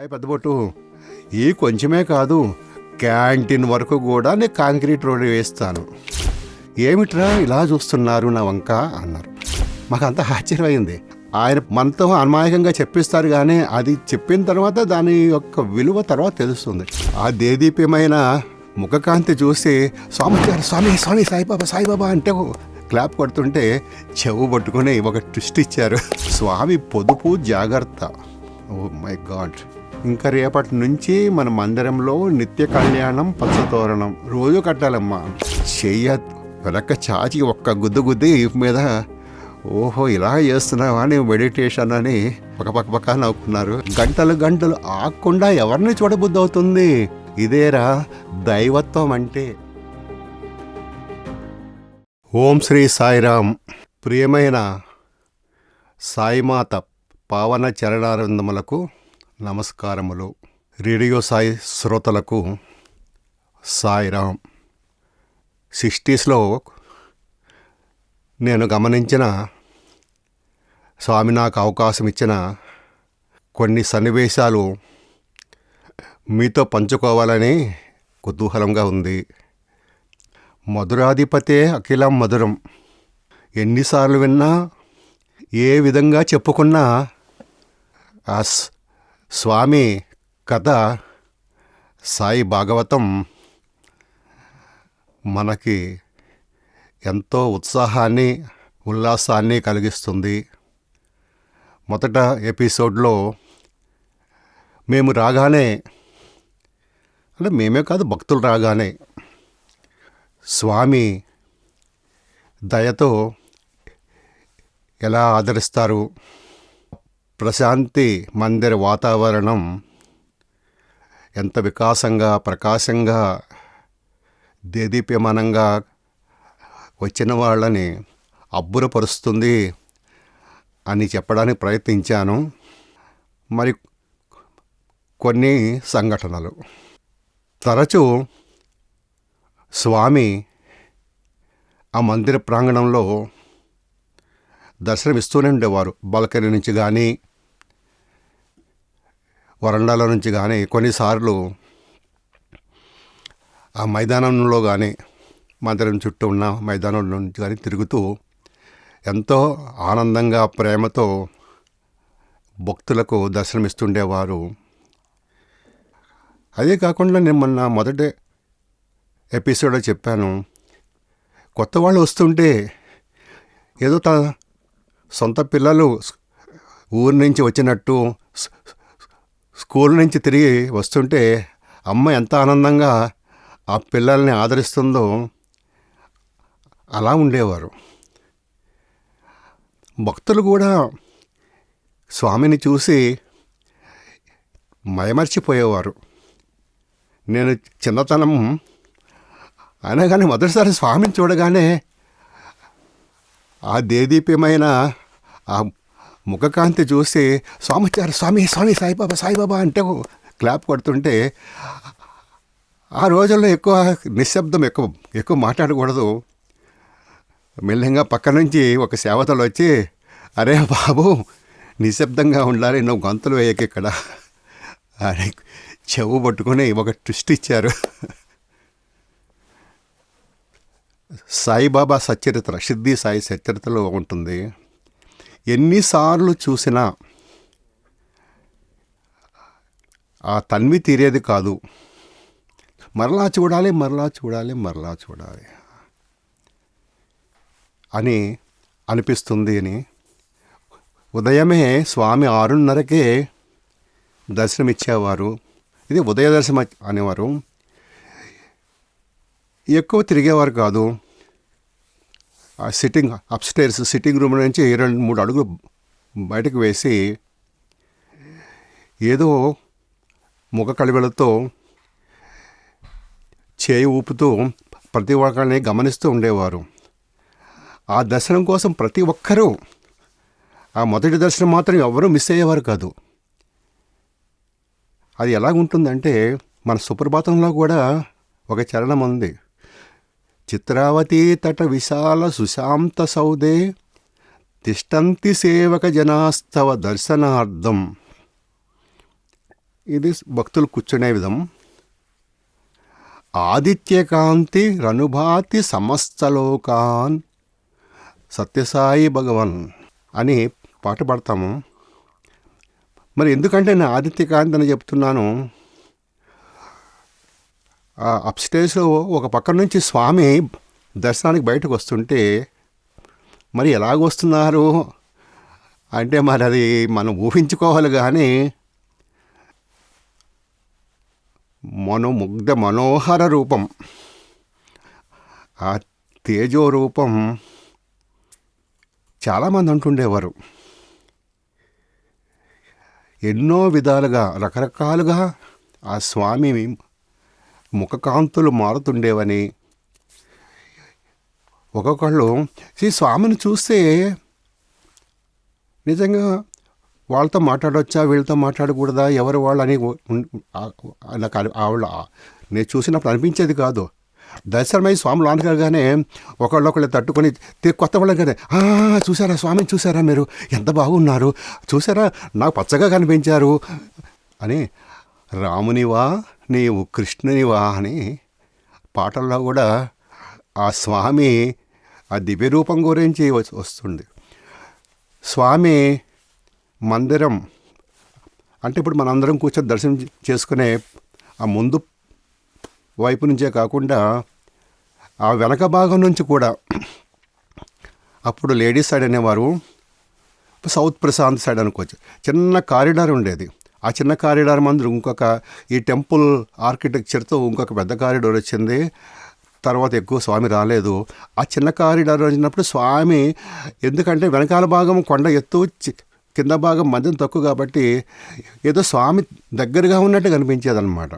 పెద్దబొట్టు ఈ కొంచెమే కాదు, క్యాంటీన్ వరకు కూడా నేను కాంక్రీట్ రోడ్ వేస్తాను. ఏమిట్రా ఇలా చూస్తున్నారు నా వంక అన్నారు. మాకంతా ఆశ్చర్యమైంది. ఆయన మనతో అమాయకంగా చెప్పిస్తారు, కానీ అది చెప్పిన తర్వాత దాని యొక్క విలువ తర్వాత తెలుస్తుంది. ఆ దేదీప్యమైన ముఖకాంతి చూసి స్వామి స్వామి స్వామి సాయిబాబా సాయిబాబా అంటే క్లాప్ కొడుతుంటే చెవు పట్టుకుని ఒక ట్విస్ట్ ఇచ్చారు. స్వామి పొదుపు జాగ్రత్త. Oh my God. ఇంకా రేపటి నుంచి మన మందిరంలో నిత్య కళ్యాణం పచ్చతోరణం రోజు కట్టాలమ్మా. చెయ్య వెనక చాచి ఒక్క గుద్దు గుద్ది మీద ఓహో ఇలా చేస్తున్నావా అని మెడిటేషన్ అని పక్క నవ్వుకున్నారు. గంటలు గంటలు ఆగకుండా ఎవరిని చూడబుద్ధి అవుతుంది. ఇదేరా దైవత్వం అంటే. ఓం శ్రీ సాయిరామ్. ప్రియమైన సాయిమాత పావన చరణారందములకు నమస్కారములు. రేడియో సాయి శ్రోతలకు సాయిరామ్. 60స్లో నేను గమనించిన, స్వామి నాకు అవకాశం ఇచ్చిన కొన్ని సన్నివేశాలు మీతో పంచుకోవాలని కుతూహలంగా ఉంది. మధురాధిపతే అఖిలం మధురం. ఎన్నిసార్లు విన్నా, ఏ విధంగా చెప్పుకున్నా ఆ స్వామి కథ, సాయి భాగవతం మనకి ఎంతో ఉత్సాహాన్ని ఉల్లాసాన్ని కలిగిస్తుంది. మొదట ఎపిసోడ్లో మేము రాగానే, అంటే మేమే కాదు భక్తులు రాగానే స్వామి దయతో ఎలా ఆదరిస్తారు, ప్రశాంతి మందిర వాతావరణం ఎంత వికాసంగా ప్రకాశంగా దేదీప్యమానంగా వచ్చిన వాళ్ళని అబ్బురపరుస్తుంది అని చెప్పడానికి ప్రయత్నించాను. మరి కొన్ని సంఘటనలు. తరచూ స్వామి ఆ మందిర ప్రాంగణంలో దర్శనమిస్తూనే ఉండేవారు. బాల్కనీ నుంచి కానీ వరండాల నుంచి కానీ, కొన్నిసార్లు ఆ మైదానంలో కానీ, మందిరం చుట్టూ ఉన్న మైదానం నుంచి కానీ తిరుగుతూ ఎంతో ఆనందంగా ప్రేమతో భక్తులకు దర్శనమిస్తుండేవారు. అదే కాకుండా నేను మొన్న మొదటి ఎపిసోడ్లో చెప్పాను, కొత్త వాళ్ళు వస్తుంటే ఏదో తన సొంత పిల్లలు ఊరి నుంచి వచ్చినట్టు, స్కూల్ నుంచి తిరిగి వస్తుంటే అమ్మ ఎంత ఆనందంగా ఆ పిల్లల్ని ఆదరిస్తుందో అలా ఉండేవారు. భక్తులు కూడా స్వామిని చూసి మైమర్చిపోయేవారు. నేను చిన్నతనం అయినా కానీ మొదటిసారి స్వామిని చూడగానే ఆ దేదీప్యమైన ఆ ముఖకాంతి చూసి స్వామిచారు స్వామి స్వామి సాయిబాబా సాయిబాబా అంటే క్లాప్ కొడుతుంటే, ఆ రోజుల్లో ఎక్కువ నిశ్శబ్దం, ఎక్కువ మాట్లాడకూడదు. మెల్లగా పక్క నుంచి ఒక సేవతలు వచ్చి, అరే బాబు నిశ్శబ్దంగా ఉండాలి, నువ్వు గొంతులు వేయక ఇక్కడ అని చెవు పట్టుకొని ఒక ట్విస్ట్ ఇచ్చారు. సాయిబాబా సచ్చరిత్ర, సిద్ధి సాయి సచ్చరిత్రలో ఉంటుంది. ఎన్నిసార్లు చూసినా ఆ తన్వి తీరేది కాదు. మరలా చూడాలి మరలా చూడాలి మరలా చూడాలి అని అనిపిస్తుంది అని. ఉదయమే స్వామి 6:30కే దర్శనమిచ్చేవారు. ఇది ఉదయ దర్శనం అనేవారు. ఎక్కువ తిరిగేవారు కాదు. ఆ సిట్టింగ్ రూమ్ నుంచి 2-3 అడుగులు బయటకు వేసి ఏదో ముఖ కళివలతో చేయి ఊపుతూ ప్రతి ఒక్కరిని గమనిస్తూ ఉండేవారు. ఆ దర్శనం కోసం ప్రతి ఒక్కరూ, ఆ మొదటి దర్శనం మాత్రం ఎవరూ మిస్ అయ్యేవారు కాదు. అది ఎలాగుంటుందంటే, మన సుప్రభాతంలో కూడా ఒక చరణం ఉంది. చిత్రావతీ తట విశాల సుశాంత సౌదే తిష్టంతి సేవక జనాస్తవ దర్శనార్థం. ఇది భక్తులు కూర్చునే విధం. ఆదిత్యకాంతి రనుభాతి సమస్తలోకాన్ సత్యసాయి భగవన్ అని పాట పాడతాము. మరి ఎందుకంటే నేను ఆదిత్యకాంతి అని చెప్తున్నాను, అప్స్టేజ్లో ఒక పక్క నుంచి స్వామి దర్శనానికి బయటకు వస్తుంటే మరి ఎలాగొస్తున్నారు అంటే మరి అది మనం ఊహించుకోవాలి. కానీ ముగ్ధ మనోహర రూపం, ఆ తేజో రూపం చాలామంది అంటుండేవారు. ఎన్నో విధాలుగా రకరకాలుగా ఆ స్వామి ముఖకాంతులు మారుతుండేవని, ఒక్కొక్కళ్ళు ఈ స్వామిని చూస్తే నిజంగా వాళ్ళతో మాట్లాడవచ్చా, వీళ్ళతో మాట్లాడకూడదా, ఎవరు వాళ్ళు అని నాకు ఆవిడ నేను చూసినప్పుడు అనిపించేది కాదు. దర్శనమై స్వామి లోనగానే ఒకళ్ళొకళ్ళు తట్టుకొని కొత్త వాళ్ళని కదా, చూసారా స్వామిని, చూసారా మీరు ఎంత బాగున్నారు, చూసారా నాకు పచ్చగా కనిపించారు అని, రామునివా నీవు కృష్ణునివా అని పాటల్లో కూడా ఆ స్వామి ఆ దివ్య రూపం గురించి వస్తుంది. స్వామి మందిరం అంటే ఇప్పుడు మనందరం కూర్చొని దర్శనం చేసుకునే ఆ ముందు వైపు నుంచే కాకుండా ఆ వెనక భాగం నుంచి కూడా, అప్పుడు లేడీస్ సైడ్ అనేవారు, సౌత్ ప్రశాంత్ సైడ్ అనుకోవచ్చు, చిన్న కారిడార్ ఉండేది. ఆ చిన్న కారిడార్ మందు ఇంకొక ఈ టెంపుల్ ఆర్కిటెక్చర్తో ఇంకొక పెద్ద కారిడార్ వచ్చింది. తర్వాత ఎక్కువ స్వామి రాలేదు. ఆ చిన్న కారిడార్ వచ్చినప్పుడు స్వామి, ఎందుకంటే వెనకాల భాగం కొండ ఎత్తు, కింద భాగం మధ్యం తక్కువ కాబట్టి ఏదో స్వామి దగ్గరగా ఉన్నట్టు కనిపించేదన్నమాట.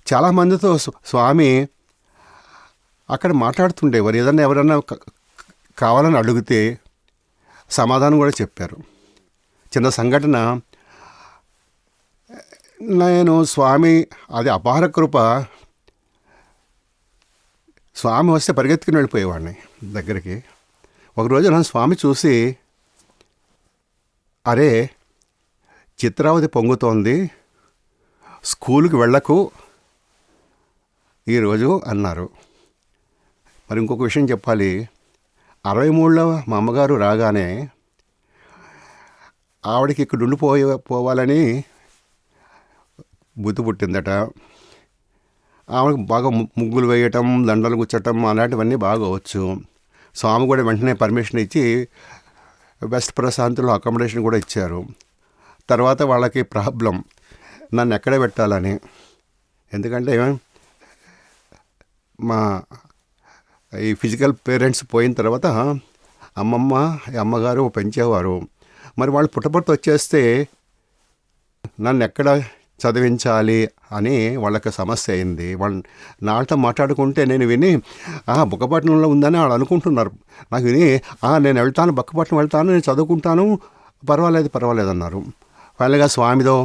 చాలామందితో స్వామి అక్కడ మాట్లాడుతుండేవారు. ఏదన్నా ఎవరన్నా కావాలని అడిగితే సమాధానం కూడా చెప్పారు. చిన్న సంఘటన, నేను స్వామి అది అపార కృప, స్వామి వస్తే పరిగెత్తుకుని వెళ్ళిపోయేవాడిని దగ్గరికి. ఒకరోజు నన్ను స్వామి చూసి, అరే చిత్రావతి పొంగుతోంది, స్కూల్కి వెళ్ళకు ఈరోజు అన్నారు. మరి ఇంకొక విషయం చెప్పాలి, 63లో మా అమ్మగారు రాగానే ఆవిడకి ఇక్కడ ఉండిపోవాలని బుద్ధి పుట్టిందట. ఆమెకు బాగా ముగ్గులు వేయటం, దండలు గుచ్చటం అలాంటివన్నీ బాగా వచ్చు. స్వామి కూడా వెంటనే పర్మిషన్ ఇచ్చి వెస్ట్ ప్రశాంత్లో అకామిడేషన్ కూడా ఇచ్చారు. తర్వాత వాళ్ళకి ప్రాబ్లం నన్ను ఎక్కడ పెట్టాలని, ఎందుకంటే మా ఈ ఫిజికల్ పేరెంట్స్ పోయిన తర్వాత అమ్మగారు పెంచేవారు. మరి వాళ్ళు పుట్టపర్తి వచ్చేస్తే నన్ను ఎక్కడ చదివించాలి అని వాళ్ళకి సమస్య అయింది. వాళ్ళు నాతో మాట్లాడుకుంటే నేను విని బుక్కపట్నంలో ఉందని వాళ్ళు అనుకుంటున్నారు. నాకు విని నేను వెళ్తాను, బుక్కపట్నం వెళ్తాను, నేను చదువుకుంటాను, పర్వాలేదు అన్నారు. ఫైనల్గా స్వామితో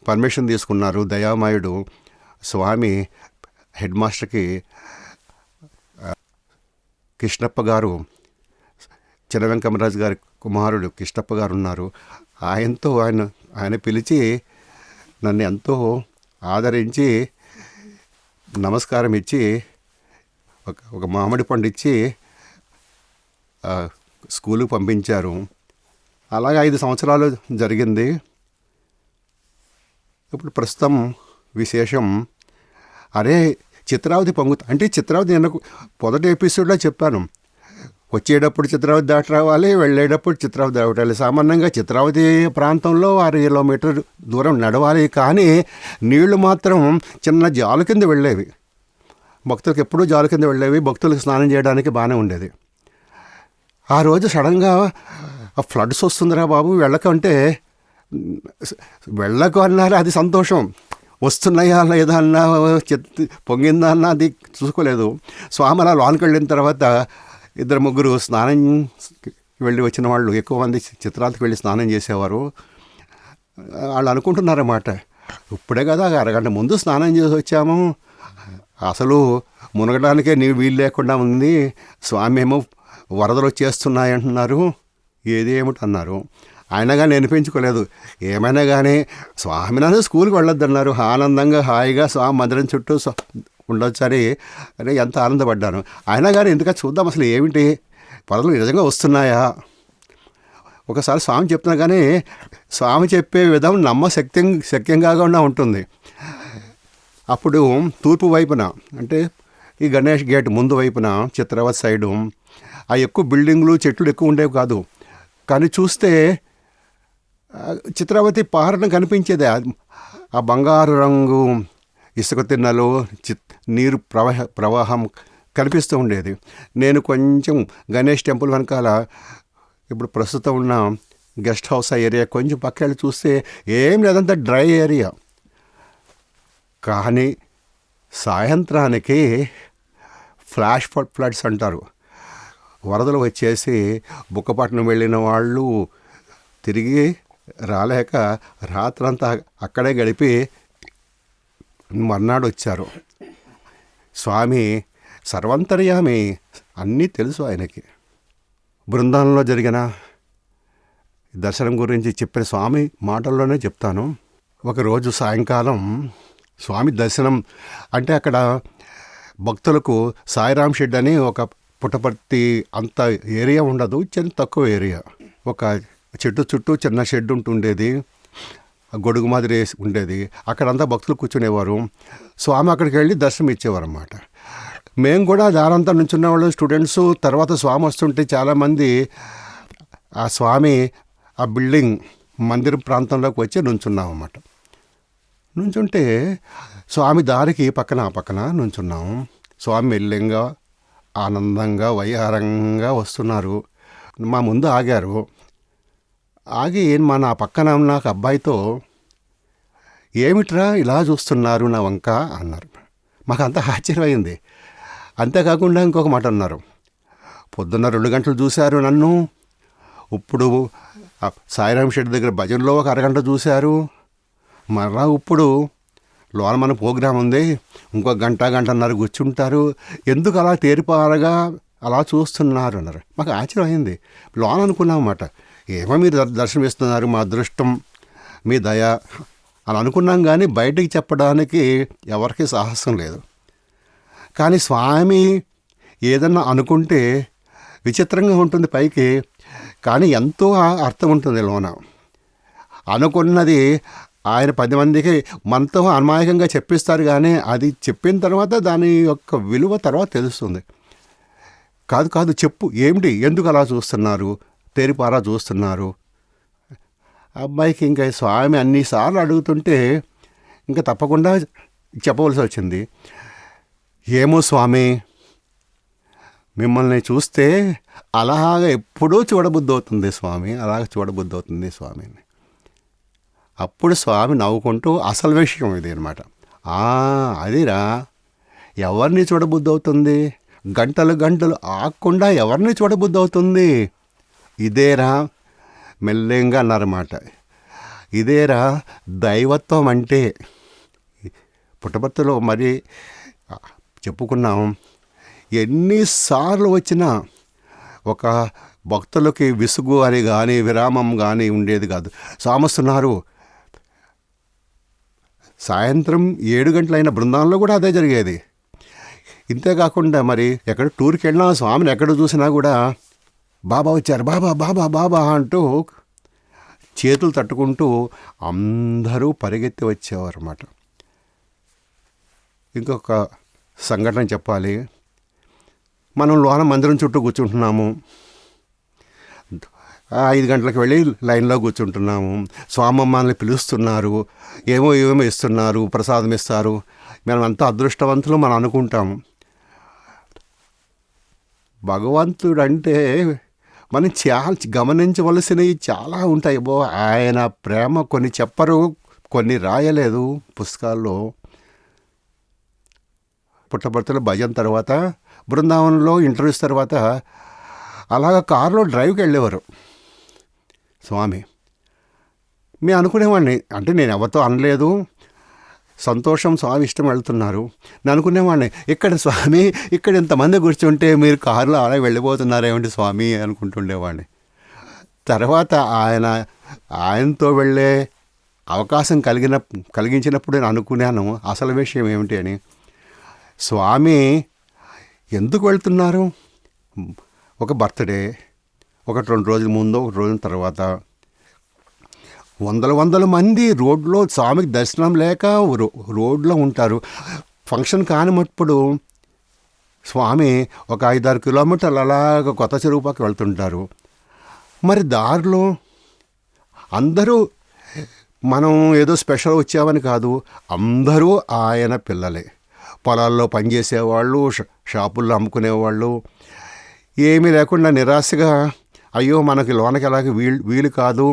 పర్మిషన్ తీసుకున్నారు. దయామయుడు స్వామి హెడ్ మాస్టర్కి కృష్ణప్ప గారు, చిన్న వెంకమరాజు గారి కుమారుడు కృష్ణప్ప గారు ఉన్నారు. ఆయనతో ఆయన పిలిచి నన్ను ఎంతో ఆదరించి నమస్కారం ఇచ్చి ఒక మామిడి పండు ఇచ్చి స్కూలుకు పంపించారు. అలాగే 5 సంవత్సరాలు జరిగింది. ఇప్పుడు ప్రస్తుతం విశేషం, అరే చిత్రావతి అంటే చిత్రావతి నేను మొదటి ఎపిసోడ్లో చెప్పాను, వచ్చేటప్పుడు చిత్రావతి దాటి రావాలి, వెళ్ళేటప్పుడు చిత్రావతి దాటాలి. సామాన్యంగా చిత్రావతి ప్రాంతంలో 6 కిలోమీటర్ దూరం నడవాలి, కానీ నీళ్లు మాత్రం చిన్న జాలు కింద వెళ్ళేవి. భక్తులకు ఎప్పుడూ జాలు కింద వెళ్ళేవి, భక్తులకు స్నానం చేయడానికి బాగానే ఉండేది. ఆ రోజు సడన్గా ఫ్లడ్స్ వస్తుందిరా బాబు వెళ్ళకంటే, వెళ్ళకు అన్నారు. అది సంతోషం, వస్తున్నాయా లేదా అన్నా, పొంగిందా అన్నా అది చూసుకోలేదు. స్వామి అలా లోనికి వెళ్ళిన తర్వాత 2-3 స్నానం వెళ్ళి వచ్చిన వాళ్ళు, ఎక్కువ మంది చిత్రాలకు వెళ్ళి స్నానం చేసేవారు. వాళ్ళు అనుకుంటున్నారన్నమాట, ఇప్పుడే కదా అరగంట ముందు స్నానం చేసి వచ్చాము, అసలు మునగడానికే నీళ్ళు వీలు లేకుండా ఉంది, స్వామి ఏమో వరదలు వచ్చేస్తున్నాయి అంటున్నారు, ఏదేమిటి అన్నారు. అయినా కానీ వినిపించుకోలేదు. ఏమైనా కానీ స్వామి నన్ను స్కూల్కి వెళ్ళొద్దన్నారు. ఆనందంగా హాయిగా స్వామి మందిరం చుట్టూ ఉండొచ్చని అని ఎంత ఆనందపడ్డాను. అయినా కానీ ఎందుకంటే చూద్దాం అసలు ఏమిటి పనులు నిజంగా వస్తున్నాయా. ఒకసారి స్వామి చెప్తున్నా కానీ స్వామి చెప్పే విధం శక్యంగా ఉంటుంది. అప్పుడు తూర్పు వైపున అంటే ఈ గణేష్ గేట్ ముందు వైపున చిత్రవత్ సైడు ఆ ఎక్కువ బిల్డింగ్లు చెట్లు ఎక్కువ ఉండేవి కాదు. కానీ చూస్తే చిత్రావతి పారణ కనిపించేది. ఆ బంగారు రంగు ఇసుక తిన్నలు నీరు ప్రవాహం కనిపిస్తూ ఉండేది. నేను కొంచెం గణేష్ టెంపుల్ వెనకాల ఇప్పుడు ప్రస్తుతం ఉన్న గెస్ట్ హౌస్ ఏరియా కొంచెం పక్కన చూస్తే ఏం లేదంతా డ్రై ఏరియా. కానీ సాయంత్రానికి ఫ్లాష్ ఫ్లడ్స్ అంటారు, వరదలు వచ్చేసి బుక్కపట్నం వెళ్ళిన వాళ్ళు తిరిగి రాలేక రాత్రంతా అక్కడే గడిపి మర్నాడు వచ్చారు. స్వామి సర్వంతర్యామి, అన్నీ తెలుసు ఆయనకి. బృందావనంలో జరిగిన దర్శనం గురించి చెప్పిన స్వామి మాటల్లోనే చెప్తాను. ఒకరోజు సాయంకాలం స్వామి దర్శనం అంటే అక్కడ భక్తులకు సాయిరామ్ షెడ్ అని ఒక పుట్టపర్తి అంత ఏరియా ఉండదు, చిన్న తక్కువ ఏరియా. ఒక చెట్టు చుట్టూ చిన్న షెడ్ ఉంటుండేది, గొడుగు మాదిరి ఉండేది. అక్కడంతా భక్తులు కూర్చునేవారు. స్వామి అక్కడికి వెళ్ళి దర్శనం ఇచ్చేవారు అన్నమాట. మేము కూడా దారంతా నుంచున్న వాళ్ళు స్టూడెంట్స్. తర్వాత స్వామి వస్తుంటే చాలామంది ఆ స్వామి ఆ బిల్డింగ్ మందిరం ప్రాంతంలోకి వచ్చి నుంచున్నాం అన్నమాట. నుంచుంటే స్వామి దారికి పక్కన నుంచున్నాం. స్వామి మెల్లంగా ఆనందంగా వయ్యారంగా వస్తున్నారు. మా ముందు ఆగారు. ఆగి నా పక్కన నాకు అబ్బాయితో ఏమిట్రా ఇలా చూస్తున్నారు నా వంక అన్నారు. మాకు అంత ఆశ్చర్యమైంది. అంతేకాకుండా ఇంకొక మాట అన్నారు, పొద్దున్న 2 గంటలు చూశారు నన్ను, ఇప్పుడు సాయిరామ్ షెడ్ దగ్గర భజనలో ఒక అరగంట చూశారు, మరలా ఇప్పుడు లోన మన ప్రోగ్రాం ఉంది, ఇంకో గంటన్నర కూర్చుంటారు, ఎందుకు అలా తేరిపారగా అలా చూస్తున్నారు అన్నారు. మాకు ఆశ్చర్యం అయింది. లోన అనుకున్నాం అన్నమాట, ఏమో మీరు దర్శనం ఇస్తున్నారు, మా అదృష్టం, మీ దయ అని అనుకున్నాం. కానీ బయటికి చెప్పడానికి ఎవరికి సాహసం లేదు. కానీ స్వామి ఏదన్నా అనుకుంటే విచిత్రంగా ఉంటుంది పైకి, కానీ ఎంతో అర్థం ఉంటుంది లోన. అనుకున్నది ఆయన 10 మందికి మనతో అమాయకంగా చెప్పిస్తారు, కానీ అది చెప్పిన తర్వాత దాని యొక్క విలువ తర్వాత తెలుస్తుంది. కాదు చెప్పు, ఏమిటి, ఎందుకు అలా చూస్తున్నారు, తేరిపారా చూస్తున్నారు. అబ్బాయికి ఇంకా స్వామి అన్నిసార్లు అడుగుతుంటే ఇంకా తప్పకుండా చెప్పవలసి వచ్చింది. ఏమో స్వామి, మిమ్మల్ని చూస్తే అలాగ ఎప్పుడూ చూడబుద్ధి అవుతుంది స్వామి, అలాగ చూడబుద్ధి అవుతుంది స్వామిని. అప్పుడు స్వామి నవ్వుకుంటూ అసలు విషయం ఇది అనమాట. అదిరా, ఎవరిని చూడబుద్ధి అవుతుంది, గంటలు ఆగకుండా ఎవరిని చూడబుద్ధి అవుతుంది, ఇదేరా, మెల్లంగా అన్నారన్నమాట. ఇదేరా దైవత్వం అంటే. పుట్టపర్తిలో మరి చెప్పుకున్నాం, ఎన్నిసార్లు వచ్చినా ఒక భక్తులకి విసుగు అని కానీ విరామం కానీ ఉండేది కాదు. సామస్తున్నారు. సాయంత్రం 7 గంటలైన బృందావనంలో కూడా అదే జరిగేది. ఇంతేకాకుండా మరి ఎక్కడ టూర్కి వెళ్ళినా స్వామిని ఎక్కడ చూసినా కూడా బాబా వచ్చారు, బాబా అంటూ చేతులు తట్టుకుంటూ అందరూ పరిగెత్తి వచ్చేవారు అన్నమాట. ఇంకొక సంఘటన చెప్పాలి. మనం లోన మందిరం చుట్టూ కూర్చుంటున్నాము. 5 గంటలకు వెళ్ళి లైన్లో కూర్చుంటున్నాము. స్వామమ్మల్ని పిలుస్తున్నారు, ఏమో ఇస్తున్నారు, ప్రసాదం ఇస్తారు. మనం అంతా అదృష్టవంతులు మనం అనుకుంటాము. భగవంతుడంటే మనం చాలా గమనించవలసినవి చాలా ఉంటాయి. ఆయన ప్రేమ కొన్ని చెప్పరు, కొన్ని రాయలేదు పుస్తకాల్లో. పుట్టపర్తిలో భజన తర్వాత, బృందావనంలో ఇంటర్వ్యూస్ తర్వాత అలాగ కారులో డ్రైవ్కి వెళ్ళేవారు స్వామి. మేము అనుకునేవాడిని, అంటే నేను ఎవరితో అనలేదు, సంతోషం, స్వామి ఇష్టం వెళ్తున్నారు. నేను అనుకునేవాడిని, ఇక్కడ స్వామి ఇక్కడ ఇంతమంది కూర్చుంటే మీరు కారులో అలా వెళ్ళిపోతున్నారేమిటి స్వామి అనుకుంటుండేవాడిని. తర్వాత ఆయన ఆయనతో వెళ్ళే అవకాశం కలిగించినప్పుడు నేను అనుకున్నాను అసలు విషయం ఏమిటి అని. స్వామి ఎందుకు వెళ్తున్నారు? ఒక బర్త్డే, 1-2 రోజుల ముందు, 1 రోజుల తర్వాత వందల మంది రోడ్లో స్వామికి దర్శనం లేక రోడ్లో ఉంటారు. ఫంక్షన్ కానినప్పుడు స్వామి ఒక 5-6 కిలోమీటర్లు అలాగ కొత్త చెరువు పక్క వెళ్తుంటారు. మరి దారిలో అందరూ మనం ఏదో స్పెషల్ వచ్చామని కాదు, అందరూ ఆయన పిల్లలే. పొలాల్లో పనిచేసేవాళ్ళు, షాపుల్లో అమ్ముకునేవాళ్ళు, ఏమీ లేకుండా నిరాశగా అయ్యో మనకి లోనకి అలాగే వీలు కాదు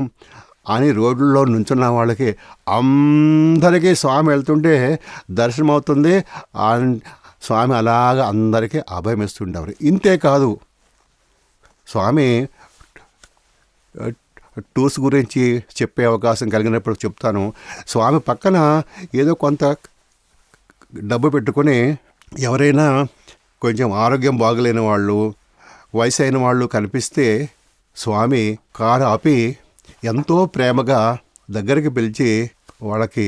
అని రోడ్లలో నుంచున్న వాళ్ళకి అందరికీ స్వామి వెళ్తుంటే దర్శనం అవుతుంది. స్వామి అలాగ అందరికీ అభయం ఇస్తుండేవారు. ఇంతే కాదు, స్వామి టూర్స్ గురించి చెప్పే అవకాశం కలిగినప్పుడు చెప్తాను. స్వామి పక్కన ఏదో కొంత డబ్బు పెట్టుకొని ఎవరైనా కొంచెం ఆరోగ్యం బాగలేని వాళ్ళు, వయసు అయిన వాళ్ళు కనిపిస్తే స్వామి కారు ఆపి ఎంతో ప్రేమగా దగ్గరికి పిలిచి వాళ్ళకి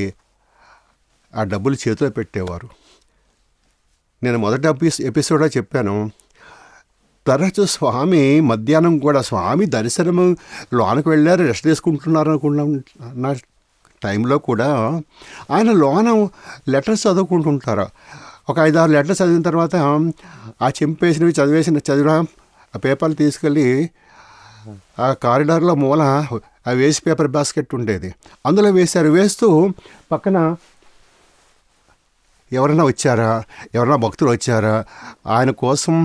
ఆ డబ్బులు చేతిలో పెట్టేవారు. నేను మొదటి ఎపిసోడ్లో చెప్పాను, తరచు స్వామి మధ్యాహ్నం కూడా స్వామి దర్శనం లోనకు వెళ్ళారు, రెస్ట్ తీసుకుంటున్నారు అనుకున్న టైంలో కూడా ఆయన లోన లెటర్స్ చదువుకుంటుంటారు. ఒక 5-6 లెటర్స్ చదివిన తర్వాత ఆ చింపేసినవి చదివిన ఆ పేపర్లు తీసుకెళ్ళి ఆ కారిడార్లో మూల ఆ వేస్ట్ పేపర్ బాస్కెట్ ఉండేది, అందులో వేశారు. వేస్తూ పక్కన ఎవరైనా వచ్చారా, ఎవరైనా భక్తులు వచ్చారా, ఆయన కోసం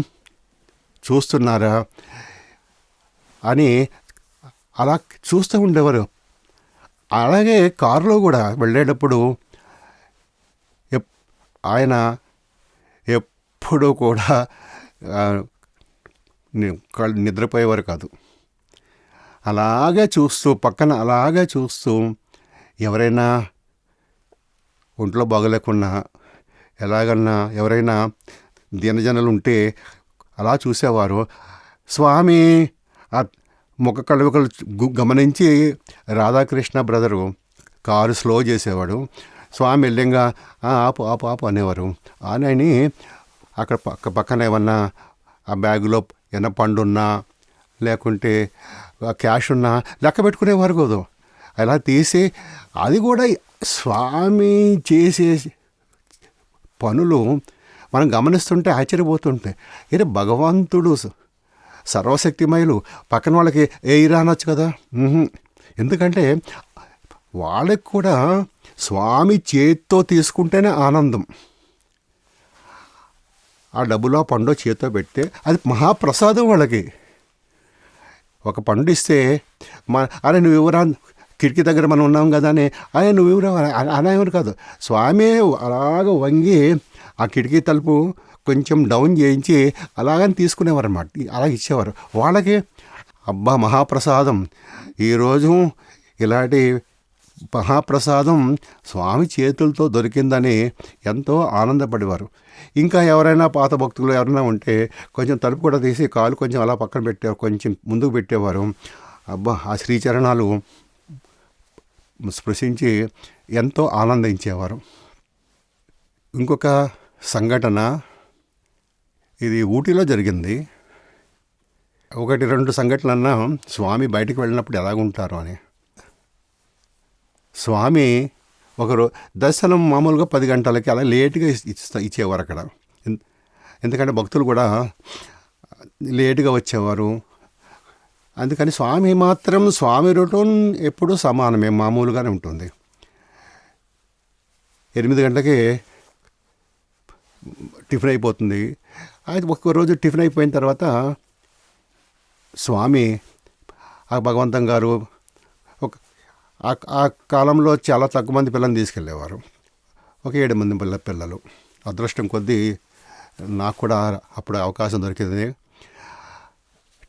చూస్తున్నారా అని అలా చూస్తూ ఉండేవారు. అలాగే కారులో కూడా వెళ్ళేటప్పుడు ఆయన ఎప్పుడూ కూడా నిద్రపోయేవారు కాదు. అలాగే చూస్తూ పక్కన అలాగే చూస్తూ ఎవరైనా ఒంట్లో బాగలేకున్నా ఎలాగన్నా ఎవరైనా దీనజనులు ఉంటే అలా చూసేవారు. స్వామి ఆ ముఖ కలువకలు గమనించి రాధాకృష్ణ బ్రదరు కారు స్లో చేసేవాడు. స్వామి వెళ్ళంగా ఆపు ఆపు ఆపు అనేవారు. అని అక్కడ పక్కన ఏమన్నా ఆ బ్యాగులో ఏమన్నా పండున్నా లేకుంటే క్యాష్ ఉన్నా లెక్క పెట్టుకునేవారు కాదు. అలా తీసి అది కూడా స్వామి చేసే పనులు మనం గమనిస్తుంటే ఆశ్చర్యపోతుంటాయి. ఇది భగవంతుడు సర్వశక్తిమయులు, పక్కన వాళ్ళకి ఇరా అనొచ్చు కదా. ఎందుకంటే వాళ్ళకి కూడా స్వామి చేత్తో తీసుకుంటేనే ఆనందం. ఆ డబ్బులో పండు చేత్తో పెడితే అది మహాప్రసాదం వాళ్ళకి. ఒక పండు ఇస్తే అరే నువ్వు ఎవరా, కిటికీ దగ్గర మనం ఉన్నాం కదా అని అరే నువ్వు ఎవరా అనేవారు కాదు. స్వామి అలాగ వంగి ఆ కిటికీ తలుపు కొంచెం డౌన్ చేయించి అలాగని తీసుకునేవారు అన్నమాట. అలా ఇచ్చేవారు వాళ్ళకి. అబ్బా మహాప్రసాదం, ఈరోజు ఇలాంటి మహాప్రసాదం స్వామి చేతులతో దొరికిందని ఎంతో ఆనందపడేవారు. ఇంకా ఎవరైనా పాత భక్తులు ఎవరైనా ఉంటే కొంచెం తలుపు కూడా తీసి కాలు కొంచెం అలా పక్కన పెట్టేవారు, కొంచెం ముందుకు పెట్టేవారు. అబ్బా ఆ శ్రీచరణాలు స్పృశించి ఎంతో ఆనందించేవారు. ఇంకొక సంఘటన, ఇది ఊటీలో జరిగింది. 1-2 సంఘటనలన్నా స్వామి బయటికి వెళ్ళినప్పుడు ఎలాగుంటారు అని. స్వామి దర్శనం మామూలుగా 10 గంటలకి అలా లేటుగా ఇచ్చేవారు అక్కడ. ఎందుకంటే భక్తులు కూడా లేటుగా వచ్చేవారు. అందుకని స్వామి మాత్రం స్వామి రొటీన్ ఎప్పుడూ సమానమే, మామూలుగానే ఉంటుంది. 8 గంటలకి టిఫిన్ అయిపోతుంది. అయితే ఒక్కరోజు టిఫిన్ అయిపోయిన తర్వాత స్వామి ఆ భగవంతం గారు ఆ కాలంలో చాలా తక్కువ మంది పిల్లల్ని తీసుకెళ్ళేవారు. ఒక 7 మంది పిల్లలు. అదృష్టం కొద్దీ నాకు కూడా అప్పుడు అవకాశం దొరికింది.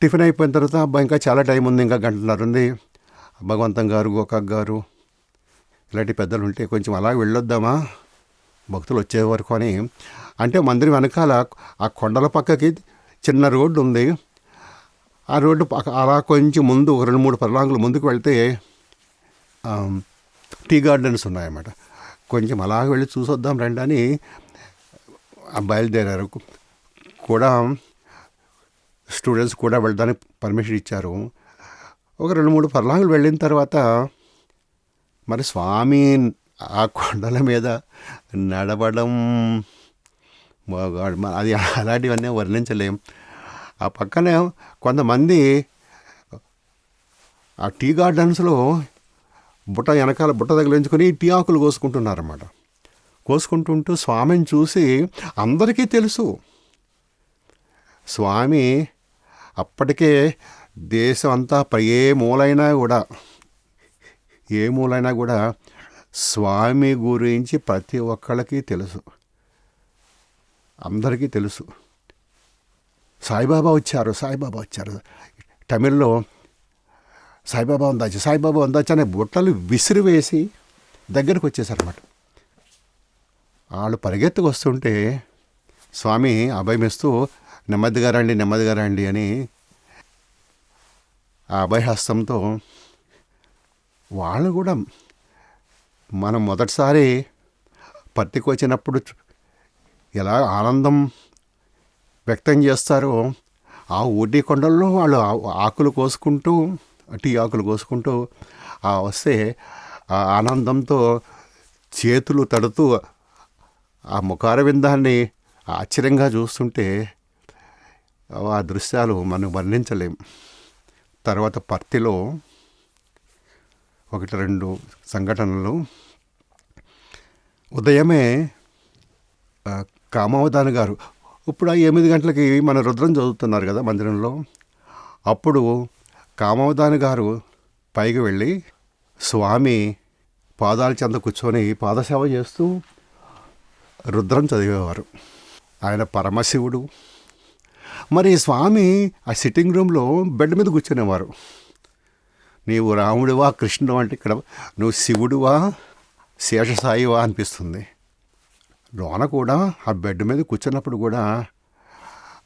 టిఫిన్ అయిపోయిన తర్వాత ఇంకా చాలా టైం ఉంది, ఇంకా 1.5 గంటలు ఉంది. భగవంతం గారు, గోకాక్ గారు ఇలాంటి పెద్దలు ఉంటే కొంచెం అలా వెళ్ళొద్దామా భక్తులు వచ్చే వరకు అని అంటే, మందిరం వెనకాల ఆ కొండల పక్కకి చిన్న రోడ్డు ఉంది. ఆ రోడ్డు అలా కొంచెం ముందు 2-3 పర్లాంగులు ముందుకు వెళ్తే టీ గార్డెన్స్ ఉన్నాయన్నమాట. కొంచెం అలాగ వెళ్ళి చూసొద్దాం రండి అని బయలుదేరారు. కూడా స్టూడెంట్స్ కూడా వెళ్ళడానికి పర్మిషన్ ఇచ్చారు. ఒక 2-3 ఫర్లాంగులు వెళ్ళిన తర్వాత మరి స్వామి ఆ కొండల మీద నడవడం అది అలాంటివన్నీ వర్ణించలేం. ఆ పక్కనే కొంతమంది ఆ టీ గార్డెన్స్లో వెనకాల బుట్ట తగిలించుకొని టీ ఆకులు కోసుకుంటున్నారన్నమాట. కోసుకుంటుంటూ స్వామిని చూసి అందరికీ తెలుసు స్వామి అప్పటికే దేశం అంతా ఏ మూలైనా కూడా స్వామి గురించి ప్రతి ఒక్కళ్ళకి తెలుసు, అందరికీ తెలుసు. సాయిబాబా వచ్చారు తమిళ్లో సాయిబాబా ఉందాచి అనే బుట్టలు విసిరివేసి దగ్గరకు వచ్చేసారన్నమాట. వాళ్ళు పరిగెత్తుకు వస్తుంటే స్వామి అభయమిస్తూ నెమ్మదిగా రండి అని ఆ అభయహస్తంతో వాళ్ళు కూడా మనం మొదటిసారి పత్తికి వచ్చినప్పుడు ఎలా ఆనందం వ్యక్తం చేస్తారో ఆ ఊటీ కొండల్లో వాళ్ళు ఆకులు కోసుకుంటూ టీ ఆకులు కోసుకుంటూ వస్తే ఆ ఆనందంతో చేతులు తడుతూ ఆ ముఖార విందాన్ని ఆశ్చర్యంగా చూస్తుంటే ఆ దృశ్యాలు మనం వర్ణించలేం. తర్వాత పర్తిలో 1-2 సంఘటనలు. ఉదయమే కామావధాని గారు ఇప్పుడు 8 గంటలకి మన రుద్రం చదువుతున్నారు కదా మందిరంలో. అప్పుడు కామావధాని గారు పైకి వెళ్ళి స్వామి పాదాల చెంత కూర్చొని పాదసేవ చేస్తూ రుద్రం చదివేవారు. ఆయన పరమశివుడు. మరి స్వామి ఆ సిట్టింగ్ రూమ్లో బెడ్ మీద కూర్చునేవారు. నీవు రాముడివా కృష్ణుడు అంటే ఇక్కడ నువ్వు శివుడువా శేషసాయివా అనిపిస్తుంది. లోన కూడా ఆ బెడ్ మీద కూర్చున్నప్పుడు కూడా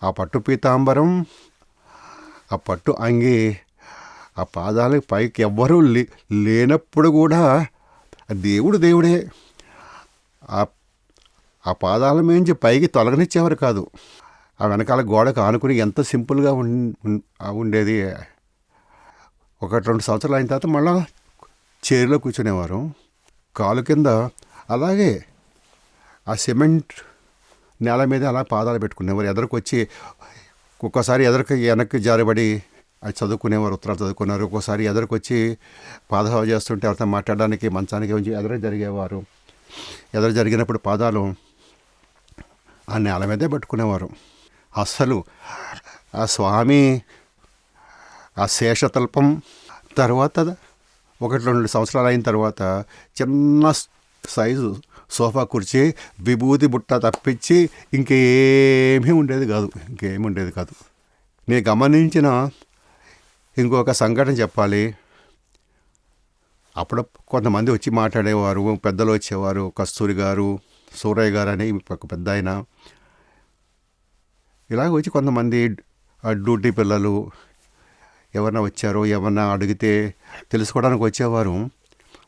ఆ పట్టు పీతాంబరం, ఆ పట్టు అంగి, ఆ పాదాలకు పైకి ఎవ్వరూ లేనప్పుడు కూడా దేవుడే ఆ పాదాల మించి పైకి తొలగనిచ్చేవారు కాదు. ఆ వెనకాల గోడకు ఆనుకుని ఎంత సింపుల్గా ఉండేది. 1-2 సంవత్సరాలు అయిన తర్వాత మళ్ళా చైర్లో కూర్చునేవారు. కాలు కింద అలాగే ఆ సిమెంట్ నేల మీద అలా పాదాలు పెట్టుకునేవారు. ఎదరికి ఒక్కోసారి వెనక్కి జారబడి అది చదువుకునేవారు, ఉత్తరాలు చదువుకున్నారు. ఒక్కోసారి ఎదరికి వచ్చి పాదసేవ చేస్తుంటే ఎవరితో మాట్లాడడానికి మంచానికి వచ్చి ఎదురు జరిగినప్పుడు పాదాలు ఆ నేల మీదే పెట్టుకునేవారు. అస్సలు ఆ స్వామి ఆ శేషతల్పం తర్వాత 1-2 సంవత్సరాలు అయిన తర్వాత చిన్న సైజు సోఫా కుర్చీ, విభూతి బుట్ట తప్పించి ఇంకేమీ ఉండేది కాదు. నేను గమనించిన ఇంకొక సంఘటన చెప్పాలి. అప్పుడు కొంతమంది వచ్చి మాట్లాడేవారు, పెద్దలు వచ్చేవారు. కస్తూరి గారు, సూరయ్య గారు అని ఒక పెద్ద ఆయన, ఇలాగ వచ్చి కొంతమంది డ్యూటీ పిల్లలు ఎవరన్నా వచ్చారో ఏమన్నా అడిగితే తెలుసుకోవడానికి వచ్చేవారు.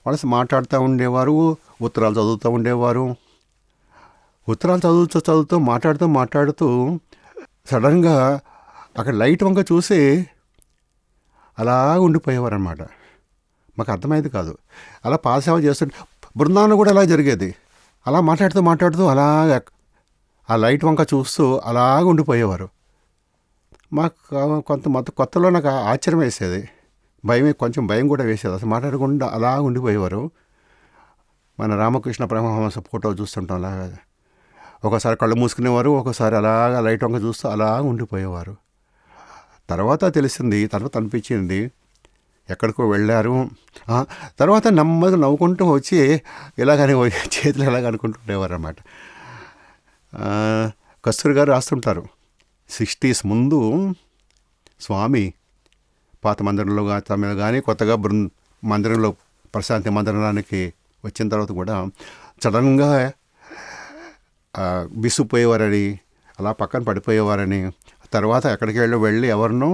వాళ్ళు మాట్లాడుతూ ఉండేవారు, ఉత్తరాలు చదువుతూ ఉండేవారు. ఉత్తరాలు చదువుతూ మాట్లాడుతూ సడన్గా అక్కడ లైట్ వంక చూసి అలా ఉండిపోయేవారు అన్నమాట. మాకు అర్థమైంది కాదు. అలా పాదసేవ చేస్తుంటే బృందావనం కూడా అలా జరిగేది. అలా మాట్లాడుతూ అలా ఆ లైట్ వంక చూస్తూ అలాగ ఉండిపోయేవారు. మాకు కొత్తలో నాకు ఆశ్చర్యం వేసేది, కొంచెం భయం కూడా వేసేది. అసలు మాట్లాడకుండా అలా ఉండిపోయేవారు. మన రామకృష్ణ పరమహంస ఫోటో చూస్తుంటాం అలాగా. ఒకసారి కళ్ళు మూసుకునేవారు, ఒకసారి అలాగా లైట్ వంక చూస్తూ అలా ఉండిపోయేవారు. తర్వాత అనిపించింది ఎక్కడికో వెళ్ళారు. తర్వాత నెమ్మదిగా నవ్వుకుంటూ వచ్చి ఇలాగని చేతులు ఎలాగ అనుకుంటుండేవారు అన్నమాట. కస్తూరి గారు రాస్తుంటారు, 60s ముందు స్వామి పాత మందిరంలో తమిళ కానీ కొత్తగా మందిరంలో ప్రశాంతి మందిరానికి వచ్చిన తర్వాత కూడా సడన్గా విసిపోయేవారని, అలా పక్కన పడిపోయేవారని, తర్వాత ఎక్కడికి వెళ్ళి ఎవరినో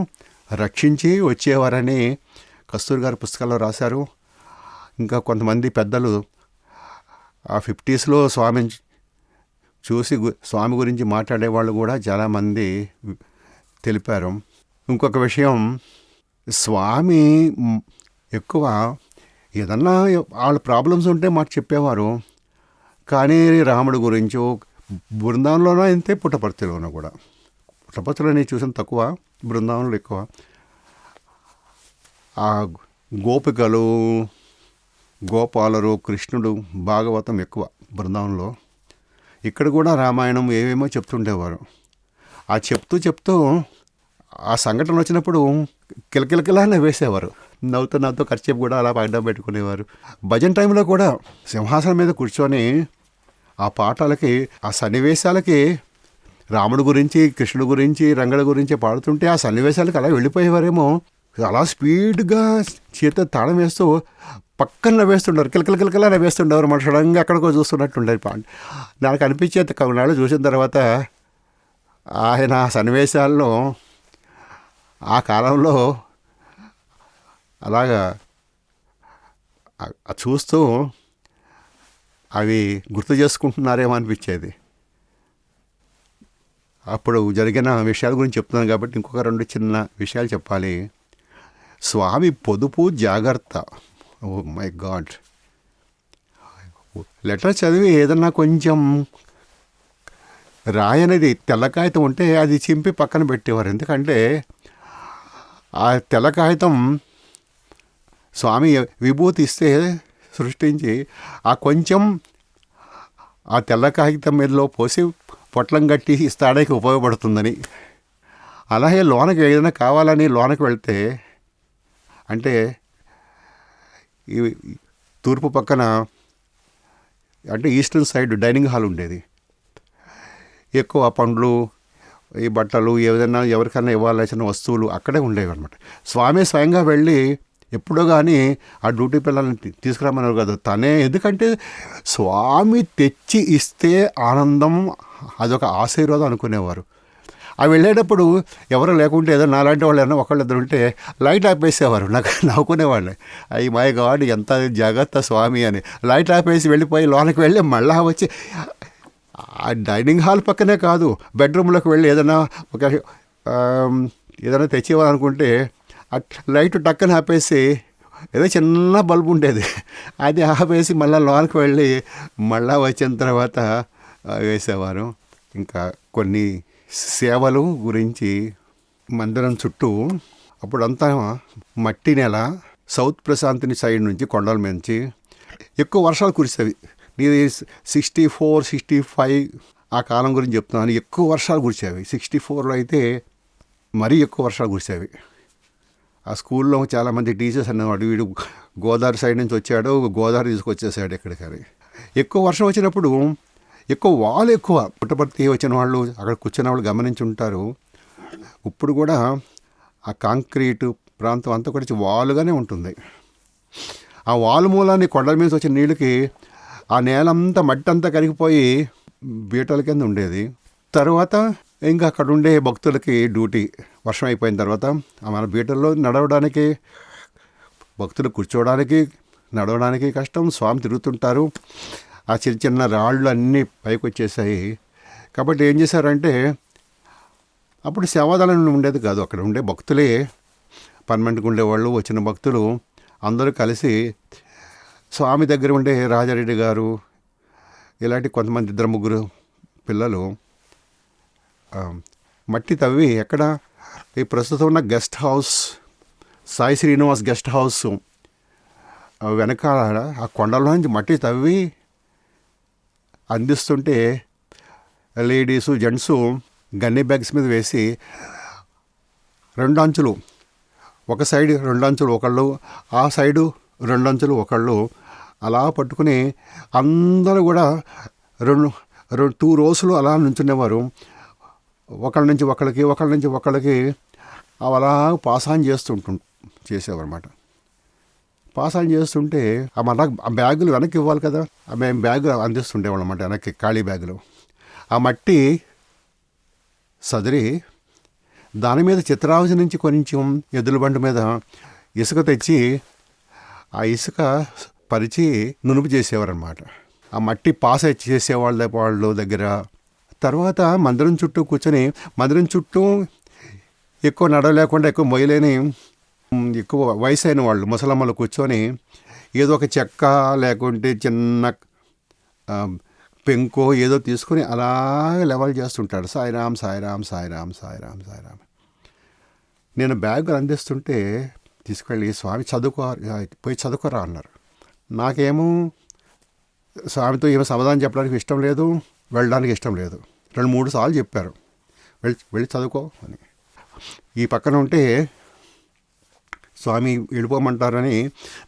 రక్షించి వచ్చేవారని కస్తూరి గారు పుస్తకాల్లో రాశారు. ఇంకా కొంతమంది పెద్దలు ఆ 50స్లో స్వామిని చూసి స్వామి గురించి మాట్లాడేవాళ్ళు కూడా చాలామంది తెలిపారు. ఇంకొక విషయం, స్వామి ఎక్కువ ఏదన్నా వాళ్ళ ప్రాబ్లమ్స్ ఉంటే మాకు చెప్పేవారు. కానీ రాముడి గురించో బృందావనంలోనూ అంతే, పుట్టపర్తిలోనూ కూడా. పుట్టపర్తిలో నేను చూసిన తక్కువ, బృందావనంలో ఎక్కువ. ఆ గోపికలు, గోపాలరు, కృష్ణుడు, భాగవతం ఎక్కువ బృందావనంలో. ఇక్కడ కూడా రామాయణం ఏమేమో చెప్తుండేవారు. ఆ చెప్తూ ఆ సంఘటన వచ్చినప్పుడు కిలకిలకిలా నవ్వేసేవారు. నవ్వుతూ ఖర్చేపు కూడా అలా అడ్డం పెట్టుకునేవారు. భజన టైంలో కూడా సింహాసనం మీద కూర్చొని ఆ పాటలకి, ఆ సన్నివేశాలకి, రాముడి గురించి, కృష్ణుడి గురించి, రంగడి గురించి పాడుతుంటే ఆ సన్నివేశాలకి అలా వెళ్ళిపోయేవారేమో. అలా స్పీడ్గా చేత తాళం వేస్తూ పక్కన నవ్వేస్తుండారు, కిలకిలకిలకిలా నవ్వేస్తుండేవారు. మన సడన్గా ఎక్కడికో చూస్తున్నట్టుండేది. నాకు అనిపించేది కొన్నాళ్ళు చూసిన తర్వాత ఆయన సన్నివేశాల్లో ఆ కాలంలో అలాగా చూస్తూ అవి గుర్తు చేసుకుంటున్నారేమో అనిపించేది. అప్పుడు జరిగిన విషయాల గురించి చెప్తున్నాను కాబట్టి ఇంకొక 2 చిన్న విషయాలు చెప్పాలి. స్వామి పొదుపు, జాగ్రత్త. ఓ మై గాడ్, లెటర్ చదివి ఏదన్నా కొంచెం రాయనేది తెల్ల కాగితం ఉంటే అది చింపి పక్కన పెట్టేవారు. ఎందుకంటే ఆ తెల్ల కాగితం స్వామి విభూతి ఇస్తే సృష్టించి ఆ కొంచెం ఆ తెల్ల కాగితం మీదలో పోసి పొట్లం కట్టి ఇస్తాడానికి ఉపయోగపడుతుందని. అలాగే లోనకి ఏదైనా కావాలని లోనకి వెళ్తే, అంటే ఈ తూర్పు పక్కన అంటే ఈస్టర్న్ సైడ్ డైనింగ్ హాల్ ఉండేది. ఎక్కువ పండ్లు, ఈ బట్టలు, ఏదైనా ఎవరికైనా ఇవ్వాల్సిన వస్తువులు అక్కడే ఉండేవి అనమాట. స్వామి స్వయంగా వెళ్ళి ఎప్పుడో కానీ ఆ డ్యూటీ పిల్లల్ని తీసుకురామన్నారు కదా తనే. ఎందుకంటే స్వామి తెచ్చి ఇస్తే ఆనందం, అదొక ఆశీర్వాదం అనుకునేవారు. అవి వెళ్ళేటప్పుడు ఎవరు లేకుంటే ఏదో నాలాంటి వాళ్ళు ఏమన్నా ఒకళ్ళిద్దరు ఉంటే లైట్ ఆపేసేవారు. నాకు నవ్వుకునేవాళ్ళు, అయ్యి మై గాడ్ ఎంత జాగ్రత్త స్వామి అని. లైట్ ఆపేసి వెళ్ళిపోయి లోనకి వెళ్ళి మళ్ళా వచ్చి ఆ డైనింగ్ హాల్ పక్కనే కాదు, బెడ్రూమ్లోకి వెళ్ళి ఏదైనా ఏదైనా తెచ్చేవాలనుకుంటే లైట్ టక్కన ఆపేసి, ఏదో చిన్న బల్బు ఉండేది అది ఆపేసి మళ్ళీ లోనకి వెళ్ళి మళ్ళా వచ్చిన తర్వాత వేసేవారు. ఇంకా కొన్ని సేవలు గురించి, మందిరం చుట్టూ అప్పుడంతా మట్టి నేల, సౌత్ ప్రశాంతిని సైడ్ నుంచి కొండల నుంచి ఎక్కువ వర్షాలు కురిసేవి. ఇది 64, 65 ఆ కాలం గురించి చెప్తున్నాను. ఎక్కువ వర్షాలు కురిసేవి. 64లో అయితే మరీ ఎక్కువ వర్షాలు కురిసేవి. ఆ స్కూల్లో చాలామంది టీచర్స్ అన్నవాడు, వీడు గోదావరి సైడ్ నుంచి వచ్చాడు, గోదావరి తీసుకొచ్చేసాడు ఎక్కడికని. ఎక్కువ వర్షం వచ్చినప్పుడు ఎక్కువ వాలు ఎక్కువ. పుట్టపర్తి వచ్చిన వాళ్ళు, అక్కడ కూర్చున్న వాళ్ళు గమనించి ఉంటారు. ఇప్పుడు కూడా ఆ కాంక్రీటు ప్రాంతం అంతా కూడా వాలుగానే ఉంటుంది. ఆ వాలు మూలాన్ని కొండల మీద వచ్చిన నీళ్ళకి ఆ నేలంతా మట్టి అంతా కరిగిపోయి బీటల కింద ఉండేది. తర్వాత ఇంకా అక్కడ ఉండే భక్తులకి డ్యూటీ, వర్షం అయిపోయిన తర్వాత మన బీటల్లో నడవడానికి, భక్తులు కూర్చోవడానికి, నడవడానికి కష్టం. స్వామి తిరుగుతుంటారు. ఆ చిన్న చిన్న రాళ్ళు అన్నీ పైకి వచ్చేసాయి. కాబట్టి ఏం చేశారంటే, అప్పుడు సేవాదళం ఉండేది కాదు, అక్కడ ఉండే భక్తులే పర్మనెంట్గా ఉండేవాళ్ళు. వచ్చిన భక్తులు అందరూ కలిసి స్వామి దగ్గర ఉండే రాజారెడ్డి గారు, ఇలాంటి కొంతమంది 2-3 పిల్లలు మట్టి తవ్వి, ఎక్కడ ఈ ప్రస్తుతం ఉన్న guest house, Sai Srinivas guest house వెనకాల ఆ కొండలో నుంచి మట్టి తవ్వి అందిస్తుంటే లేడీసు, జెంట్సు గన్నీ బ్యాగ్స్ మీద వేసి 2 అంచులు, ఒక సైడ్ 2 అంచులు ఒకళ్ళు, ఆ సైడు 2 అంచులు ఒకళ్ళు, అలా పట్టుకుని అందరూ కూడా 2 రోజులు అలా నుంచునేవారు. ఒకళ్ళ నుంచి ఒకళ్ళకి, ఒకళ్ళ నుంచి ఒకళ్ళకి అలా పాసాన్ చేసేవారు అన్నమాట. పాసాన్ చేస్తుంటే మన ఆ బ్యాగులు వెనక్కి ఇవ్వాలి కదా, మేము బ్యాగు అందిస్తుండేవాళ్ళం అన్నమాట, వెనక్కి ఖాళీ బ్యాగులు. ఆ మట్టి సదిరి దాని మీద చిత్రావతి నుంచి కొంచెం ఎద్దుల బండి మీద ఇసుక తెచ్చి, ఆ ఇసుక పరిచి నునుపు చేసేవారనమాట. ఆ మట్టి పాస చేసేవాళ్ళ దగ్గర. తర్వాత మందిరం చుట్టూ కూర్చొని, మందిరం చుట్టూ ఎక్కువ నడవలేకుండా ఎక్కువ మొయ్యలేని ఎక్కువ వయసు అయిన వాళ్ళు ముసలమ్మలు కూర్చొని ఏదో ఒక చెక్క లేకుంటే చిన్న పెంకో ఏదో తీసుకుని అలాగే లెవెల్ చేస్తుంటాడు. సాయిరామ్ సాయిరామ్ సాయిరామ్ సాయిరామ్ సాయిరామ్. నేను బ్యాగ్ అందిస్తుంటే తీసుకెళ్ళి స్వామి పోయి చదువుకోరా అన్నారు. నాకేమో స్వామితో ఏమో సమాధానం చెప్పడానికి ఇష్టం లేదు, వెళ్ళడానికి ఇష్టం లేదు. 2-3 సార్లు చెప్పారు వెళ్ళి చదువుకో అని. ఈ పక్కన ఉంటే స్వామి వెళ్ళిపోమంటారని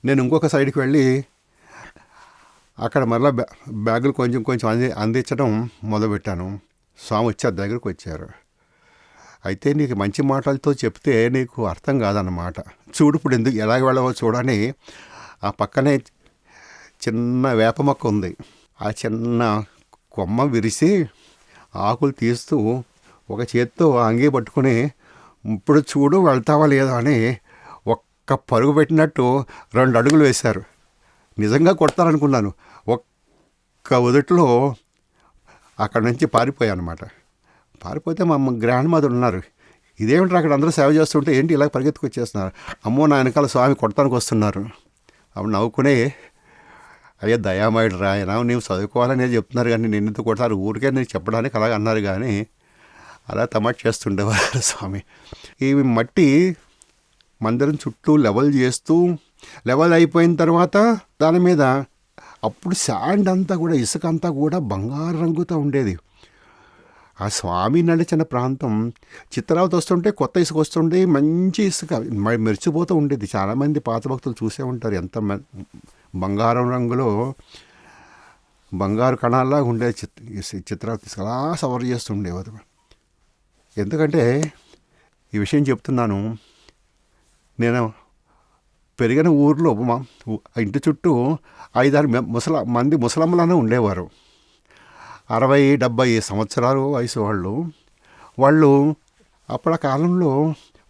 నేను ఇంకొక సైడ్కి వెళ్ళి అక్కడ మరలా బ్యాగులు కొంచెం కొంచెం అందించడం మొదలుపెట్టాను. స్వామి వచ్చారు, దగ్గరకు వచ్చారు. అయితే నీకు మంచి మాటలతో చెప్తే నీకు అర్థం కాదన్నమాట. చూడు ఇప్పుడు ఎందుకు ఎలాగ వెళ్ళవో చూడని ఆ పక్కనే చిన్న వేప మొక్క ఉంది. ఆ చిన్న కొమ్మ విరిసి ఆకులు తీస్తూ ఒక చేత్తో అంగీ పట్టుకుని ఇప్పుడు చూడు వెళ్తావా లేదా అని ఒక్క పరుగు పెట్టినట్టు 2 అడుగులు వేశారు. నిజంగా కొడతారనుకున్నాను. ఒక్క ఉదట్లో అక్కడ నుంచి పారిపోయానమాట. పారిపోతే మా గ్రాండ్ మదర్ ఉన్నారు. ఇదేమిటి అక్కడ అందరూ సేవ చేస్తుంటే ఏంటి ఇలా పరిగెత్తుకొచ్చేస్తున్నారు, అమ్మో నా వెనకాల స్వామి కొడతానికి వస్తున్నారు. అప్పుడు నవ్వుకునే, అయ్యా దయామయుడు రాయన, నీవు చదువుకోవాలని చెప్తున్నారు కానీ నేను ఎందుకు కొడతారు, ఊరికే నేను చెప్పడానికి అలాగ అన్నారు కానీ అలా తమాషా చేస్తుండేవారు స్వామి. ఈ మట్టి మందిరం చుట్టూ లెవెల్ అయిపోయిన తర్వాత దాని మీద అప్పుడు శాండ్ అంతా కూడా, ఇసుక అంతా కూడా బంగారు రంగుతో ఉండేది. ఆ స్వామి నడిచిన ప్రాంతం చిత్రావతి వస్తుంటే కొత్త ఇసుక వస్తుంటే మంచి ఇసుక మెరిచిపోతూ ఉండేది. చాలామంది పాత భక్తులు చూసే ఉంటారు. ఎంత బంగారం రంగులో బంగారు కణాల్లాగా ఉండేది చిత్రావతి ఇసుక. అలా సవర్ చేస్తుండేవారు. ఎందుకంటే ఈ విషయం చెప్తున్నాను, నేను పెరిగిన ఊర్లో మా ఇంటి చుట్టూ 5-6 మంది ముసలమ్మలనే ఉండేవారు. 60-70 సంవత్సరాలు వయసు వాళ్ళు అప్పటి కాలంలో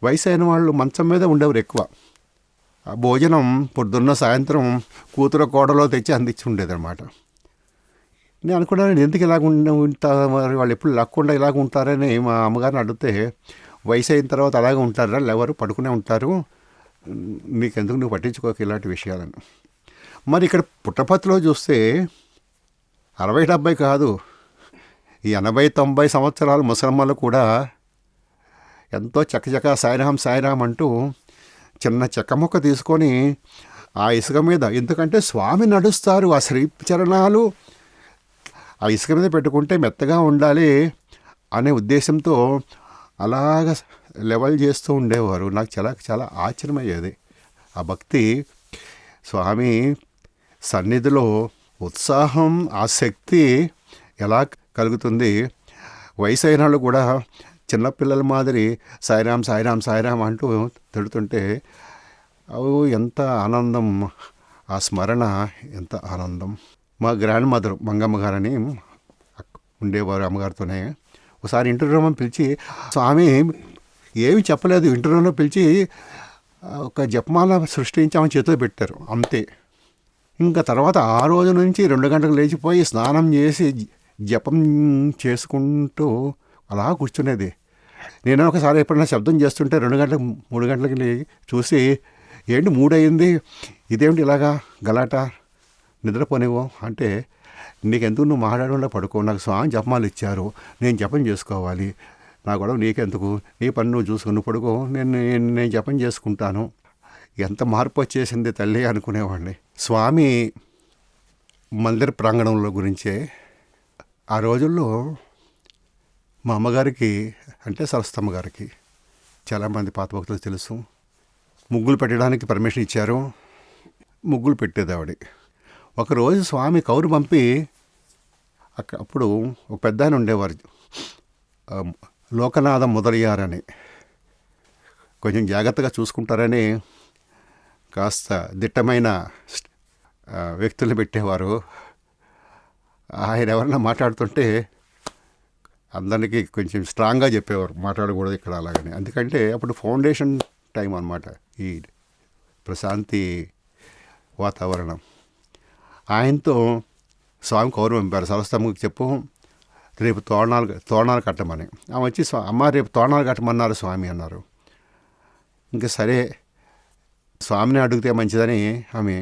వయసు అయిన వాళ్ళు మంచం మీద ఉండేవారు ఎక్కువ. ఆ భోజనం పొద్దున్న సాయంత్రం కూతురు కోడలో తెచ్చి అందించి ఉండేది అనమాట. నేను అనుకున్నాను ఎందుకు ఇలాగ ఉంటారు వాళ్ళు, ఎప్పుడు లేకుండా ఇలాగ ఉంటారని మా అమ్మగారిని అడిగితే, వయసు అయిన తర్వాత అలాగే ఉంటారా, ఎవరు పడుకునే ఉంటారు, నీకెందుకు నువ్వు పట్టించుకోక ఇలాంటి విషయాలను. మరి ఇక్కడ పుట్టపర్తిలో చూస్తే 60-70 కాదు, ఈ 80-90 సంవత్సరాల ముసలమ్మలు కూడా ఎంతో చకచక సాయిరామ్ సాయిరామ్ అంటూ చిన్న చెక్క ముక్క తీసుకొని ఆ ఇసుక మీద, ఎందుకంటే స్వామి నడుస్తారు, ఆ శ్రీ చరణాలు ఆ ఇసుక మీద పెట్టుకుంటే మెత్తగా ఉండాలి అనే ఉద్దేశంతో అలాగ లెవెల్ చేస్తూ ఉండేవారు. నాకు చాలా చాలా ఆశ్చర్యమయ్యేది ఆ భక్తి. స్వామి సన్నిధిలో ఉత్సాహం, ఆ శక్తి ఎలా కలుగుతుంది. వయసు అయిన వాళ్ళు కూడా చిన్నపిల్లల మాదిరి సాయిరామ్ సాయిరామ్ సాయిరామ్ అంటూ తిడుతుంటే అవు ఎంత ఆనందం, ఆ స్మరణ ఎంత ఆనందం. మా గ్రాండ్ మదర్ మంగమ్మ గారని ఉండేవారు, అమ్మగారితోనే. ఒకసారి ఇంటర్వ్యూలో పిలిచి, స్వామి ఏమి చెప్పలేదు, ఇంటర్వ్యూలో పిలిచి ఒక జపమాల సృష్టించామని చేతిలో పెట్టారు అంతే. ఇంకా తర్వాత ఆ రోజు నుంచి 2 గంటలకు లేచిపోయి స్నానం చేసి జపం చేసుకుంటూ అలా కూర్చునేది. నేను ఒకసారి ఎప్పుడైనా శబ్దం చేస్తుంటే 2 గంటలకు 3 గంటలకి చూసి, ఏంటి 3 అయింది, ఇదేమిటి ఇలాగా గలాట, నిద్రపోనివో అంటే, నీకెందుకు, నువ్వు మాట్లాడకుండా పడుకో, నాకు స్వామి జపమాలు ఇచ్చారు, నేను జపం చేసుకోవాలి, నా గొడవ నీకెందుకు, నీ పని నువ్వు చూసుకుని పడుకో, నేను జపం చేసుకుంటాను. ఎంత మార్పు వచ్చేసింది తల్లి అనుకునేవాడిని. స్వామి మందిర ప్రాంగణంలో గురించే, ఆ రోజుల్లో మా అమ్మగారికి అంటే సరస్వతమ్మ గారికి చాలామంది పాత భక్తులు తెలుసు, ముగ్గులు పెట్టడానికి పర్మిషన్ ఇచ్చారు. ముగ్గులు పెట్టేది ఆవిడ. ఒకరోజు స్వామి కౌరు పంపి, అప్పుడు ఒక పెద్ద ఆయన ఉండేవారు, లోకనాథం మొదలయ్యారని, కొంచెం జాగ్రత్తగా చూసుకుంటారని కాస్త దిట్టమైన వ్యక్తులు పెట్టేవారు. ఆయన ఎవరన్నా మాట్లాడుతుంటే అందరికీ కొంచెం స్ట్రాంగ్గా చెప్పేవారు, మాట్లాడకూడదు ఇక్కడ అలాగని. ఎందుకంటే అప్పుడు ఫౌండేషన్ టైం అన్నమాట, ఈ ప్రశాంతి వాతావరణం. ఆయనతో స్వామి కౌరు పంపారు, సరస్వతమ్మకి చెప్పు రేపు తోరణాలు కట్టమని. ఆమె వచ్చి అమ్మ రేపు తోరణాలు కట్టమన్నారు స్వామి అన్నారు. ఇంకా సరే స్వామిని అడిగితే మంచిదని ఆమె.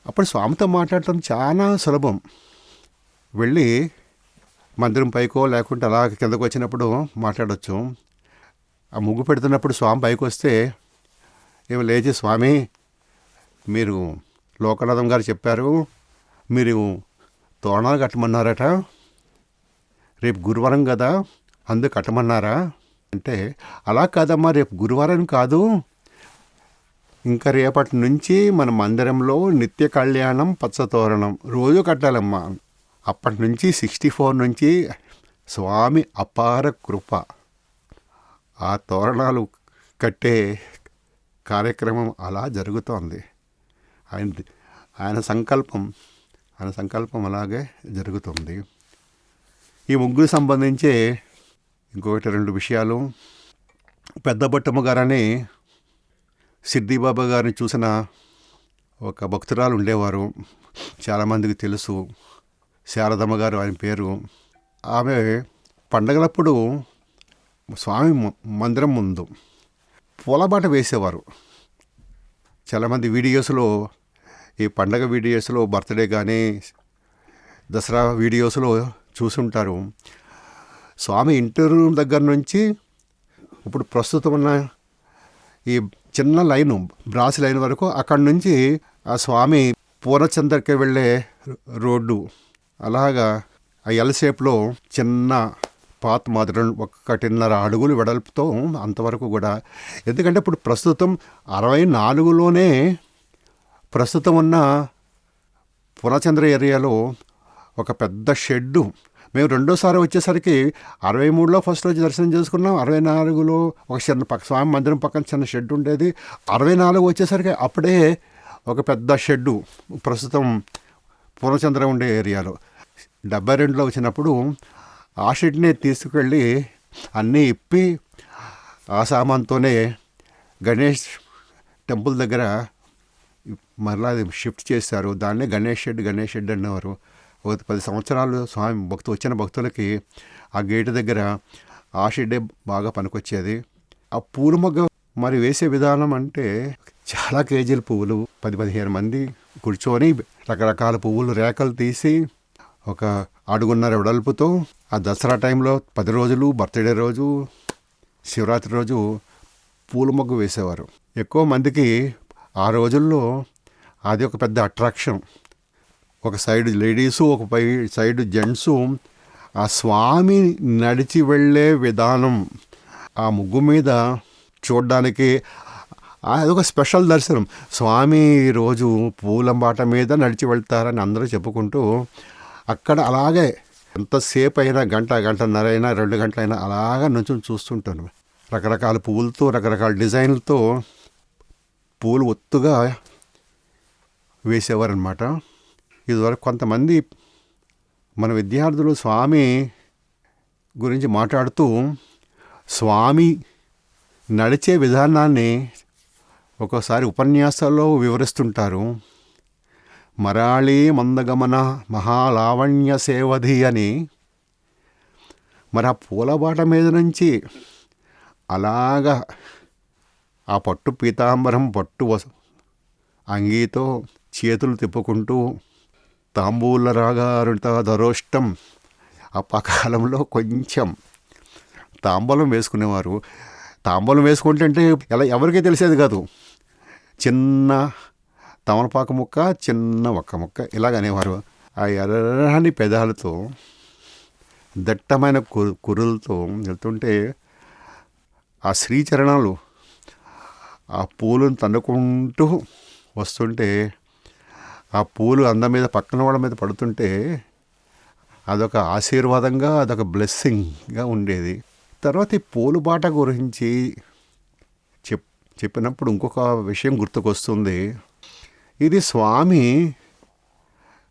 అప్పుడు స్వామితో మాట్లాడటం చాలా సులభం. వెళ్ళి మందిరం పైకో లేకుంటే అలా కిందకు వచ్చినప్పుడు మాట్లాడవచ్చు. ఆ ముగ్గు పెడుతున్నప్పుడు స్వామి పైకి వస్తే ఏమి లేచి, స్వామి మీరు లోకనాథం గారు చెప్పారు మీరు తోరణాలు కట్టమన్నారట, రేపు గురువారం కదా అందుకు కట్టమన్నారా అంటే, అలా కాదమ్మా రేపు గురువారం కాదు, ఇంకా రేపటి నుంచి మన మందిరంలో నిత్య కళ్యాణం పచ్చతోరణం రోజు కట్టాలమ్మా. అప్పటి నుంచి 64 నుంచి స్వామి అపార కృప, ఆ తోరణాలు కట్టే కార్యక్రమం అలా జరుగుతోంది. ఆయన సంకల్పం అలాగే జరుగుతుంది. ఈ ముగ్గురు సంబంధించే ఇంకొకటి 2 విషయాలు. పెద్ద బొట్టమ్మ గారని సిద్ధిబాబా గారిని చూసిన ఒక భక్తురాలు ఉండేవారు, చాలామందికి తెలుసు. శారదమ్మ గారు ఆయన పేరు. ఆమె పండగలప్పుడు స్వామి మందిరం ముందు పూలబాట వేసేవారు. చాలామంది వీడియోస్లో, ఈ పండగ వీడియోస్లో, బర్త్డే కానీ దసరా వీడియోస్లో చూసుంటారు. స్వామి ఇంటర్వ్యూ దగ్గర నుంచి ఇప్పుడు ప్రస్తుతం ఉన్న ఈ చిన్న లైను, బ్రాస్ లైన్ వరకు, అక్కడి నుంచి ఆ స్వామి పూర్ణచంద్రకి వెళ్ళే రోడ్డు అలాగా ఆ ఎల్ షేప్లో చిన్న పాత్ మాదిరి 1.5 అడుగులు వెడల్పుతో అంతవరకు కూడా. ఎందుకంటే ఇప్పుడు ప్రస్తుతం 64లోనే ప్రస్తుతం ఉన్న పూర్ణచంద్ర ఏరియాలో ఒక పెద్ద షెడ్డు. మేము రెండోసారి వచ్చేసరికి 63లో ఫస్ట్ రోజు దర్శనం చేసుకున్నాం. 64లో ఒక చిన్న స్వామి మందిరం పక్కన చిన్న షెడ్ ఉండేది. 64 వచ్చేసరికి అప్పుడే ఒక పెద్ద షెడ్డు ప్రస్తుతం పూర్ణచంద్ర ఉండే ఏరియాలో. 72లో వచ్చినప్పుడు ఆ షెడ్ని తీసుకెళ్ళి అన్నీ ఇప్పి ఆ సామాన్తోనే గణేష్ టెంపుల్ దగ్గర మరలా అది షిఫ్ట్ చేశారు. దాన్నే గణేష్ షెడ్ అనేవారు. ఒక 10 సంవత్సరాలు స్వామి వచ్చిన భక్తులకి ఆ గేటు దగ్గర ఆ షెడ్డే బాగా పనికొచ్చేది. ఆ పూల మొగ్గ మరి వేసే విధానం అంటే చాలా కేజీల పువ్వులు, 10-15 మంది కూర్చొని రకరకాల పువ్వులు రేకలు తీసి ఒక 1.5 అడుగుల వెడల్పుతో ఆ దసరా టైంలో 10 రోజులు, బర్త్డే రోజు, శివరాత్రి రోజు పూల మొగ్గు వేసేవారు. ఎక్కువ మందికి ఆ రోజుల్లో అది ఒక పెద్ద అట్రాక్షన్. ఒక సైడ్ లేడీసు, ఒక సైడ్ జెంట్సు. ఆ స్వామి నడిచి వెళ్ళే విధానం ఆ ముగ్గు మీద చూడడానికి అదొక స్పెషల్ దర్శనం. స్వామి రోజు పూలంబాట మీద నడిచి వెళ్తారని అందరూ చెప్పుకుంటూ అక్కడ అలాగే ఎంతసేపు అయినా గంటన్నర అయినా 2 గంటలైనా అలాగా నుంచి చూస్తుంటాను. రకరకాల పువ్వులతో, రకరకాల డిజైన్లతో పూలు ఒత్తుగా వేసేవారనమాట. ఇదివరకు కొంతమంది మన విద్యార్థులు స్వామి గురించి మాట్లాడుతూ స్వామి నడిచే విధానాన్ని ఒక్కోసారి ఉపన్యాసాల్లో వివరిస్తుంటారు. మరాళీ మందగమన మహాలావణ్య సేవధి అని. మరి ఆ పూలబాట మీద నుంచి అలాగా ఆ పట్టు పీతాంబరం, పట్టు అంగీతో చేతులు తిప్పుకుంటూ తాంబూల రాగారుత దరోష్టం. అప్పకాలంలో కొంచెం తాంబూలం వేసుకునేవారు. తాంబూలం వేసుకుంటే ఎవరికీ తెలిసేది కాదు. చిన్న తమలపాకు ముక్క, చిన్న ఒక్క ముక్క ఇలాగనేవారు. ఆ ఎర్రని పెదాలతో, దట్టమైన కురులతో వెళ్తుంటే ఆ శ్రీచరణాలు ఆ పూలను తన్నుకుంటూ వస్తుంటే, ఆ పూలు అందం మీద పక్కన వాళ్ళ మీద పడుతుంటే అదొక ఆశీర్వాదంగా, అదొక బ్లెస్సింగ్గా ఉండేది. తర్వాత ఈ పూలబాట గురించి చెప్పినప్పుడు ఇంకొక విషయం గుర్తుకొస్తుంది. ఇది స్వామి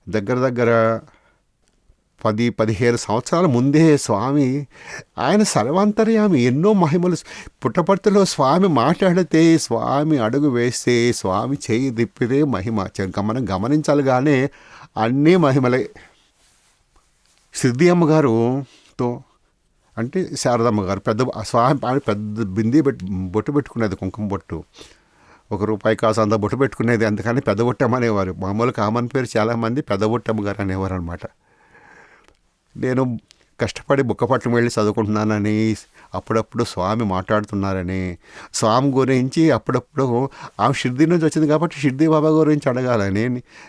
దగ్గర 15 సంవత్సరాల ముందే స్వామి ఆయన సర్వాంతర్యామి, ఎన్నో మహిమలు. పుట్టపర్తిలో స్వామి మాట్లాడితే, స్వామి అడుగు వేస్తే, స్వామి చేయి తిప్పితే మహిమ. మనం గమనించాలి, కానీ అన్నీ మహిమలే. సిద్ధి అమ్మగారుతో అంటే శారదమ్మ గారు పెద్ద స్వామి ఆమె పెద్ద బిందీ బొట్టు పెట్టుకునేది, కుంకుమ బొట్టు. ₹1 కాసు అంత బొట్టు పెట్టుకునేది. అందుకని పెద్ద బొట్టమ్మ అనేవారు. మామూలు కామన్ పేరు చాలామంది పెద్ద బొట్టమ్మ గారు అనేవారు అనమాట. నేను కష్టపడి బుక్కపట్నం వెళ్ళి చదువుకుంటున్నానని, అప్పుడప్పుడు స్వామి మాట్లాడుతున్నారని, స్వామి గురించి అప్పుడప్పుడు ఆమె షిర్డీ నుంచి వచ్చింది కాబట్టి షిర్డీ బాబా గురించి అడగాలని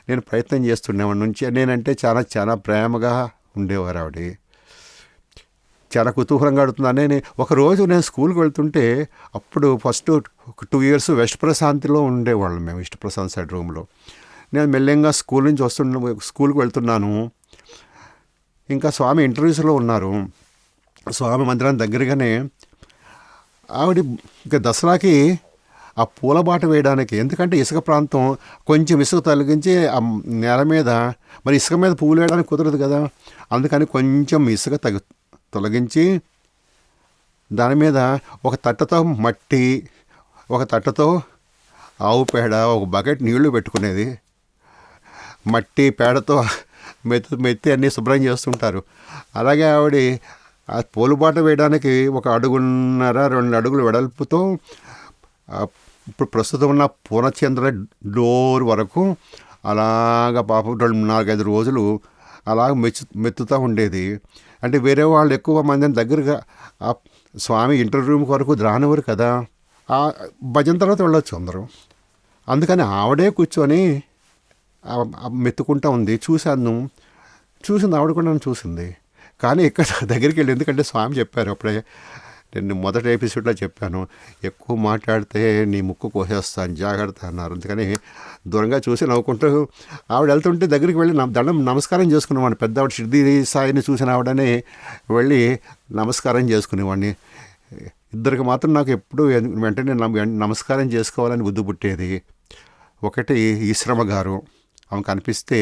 నేను ప్రయత్నం చేస్తుండేవాడి నుంచి. నేనంటే చాలా చాలా ప్రేమగా ఉండేవారు ఆవిడ. చాలా కుతూహలంగా అడుగుతున్నాను. ఒకరోజు నేను స్కూల్కి వెళ్తుంటే, అప్పుడు ఫస్ట్ 2 years వెస్ట్ ప్రశాంతిలో ఉండేవాళ్ళం మేము, వెస్ట్ ప్రశాంత్ సైడ్ రూమ్లో. నేను మెల్లెంగా స్కూల్ నుంచి స్కూల్కి వెళ్తున్నాను. ఇంకా స్వామి ఇంటర్వ్యూస్లో ఉన్నారు. స్వామి మందిరం దగ్గరగానే ఆవిడ ఇంకా దసరాకి ఆ పూల బాట వేయడానికి, ఎందుకంటే ఇసుక ప్రాంతం, కొంచెం ఇసుక తొలగించి ఆ నేల మీద, మరి ఇసుక మీద పువ్వులు వేయడానికి కుదరదు కదా, అందుకని కొంచెం ఇసుక తొలగించి దాని మీద ఒక తట్టతో మట్టి, ఒక తట్టతో ఆవు పేడ, ఒక బకెట్ నీళ్లు పెట్టుకునేది. మట్టి పేడతో మెత్తి అన్నీ శుభ్రం చేస్తుంటారు. అలాగే ఆవిడ ఆ పూలబాట వేయడానికి 1.5-2 అడుగులు వెడల్పుతో ఇప్పుడు ప్రస్తుతం ఉన్న పూర్ణచంద్ర డోర్ వరకు అలాగ పాపం 4-5 రోజులు అలాగ మెత్తుతూ ఉండేది. అంటే వేరే వాళ్ళు ఎక్కువ మందిని దగ్గరగా ఆ స్వామి ఇంటర్వ్యూ వరకు రానివారు కదా, ఆ భజన తర్వాత వెళ్ళొచ్చు అందరూ. అందుకని ఆవిడే కూర్చొని మెత్తుకుంటూ ఉంది. చూసింది ఆవిడ కూడా నన్ను చూసింది. కానీ ఇక్కడ దగ్గరికి వెళ్ళి, ఎందుకంటే స్వామి చెప్పారు అప్పుడే, నేను మొదటి ఎపిసోడ్లో చెప్పాను, ఎక్కువ మాట్లాడితే నీ ముక్కు కోసేస్తాను జాగ్రత్త అన్నారు. అందుకని దూరంగా చూసి నవ్వుకుంటూ ఆవిడ వెళ్తుంటే దగ్గరికి వెళ్ళి నమస్కారం చేసుకునేవాడిని. పెద్ద ఆవిడ షిర్డీ సాయిని చూసిన ఆవిడని వెళ్ళి నమస్కారం చేసుకునేవాడిని. ఇద్దరికి మాత్రం నాకు ఎప్పుడు వెంటనే నమస్కారం చేసుకోవాలని బుద్ధి పుట్టేది. ఒకటి ఈశ్రమ గారు, ఆమె కనిపిస్తే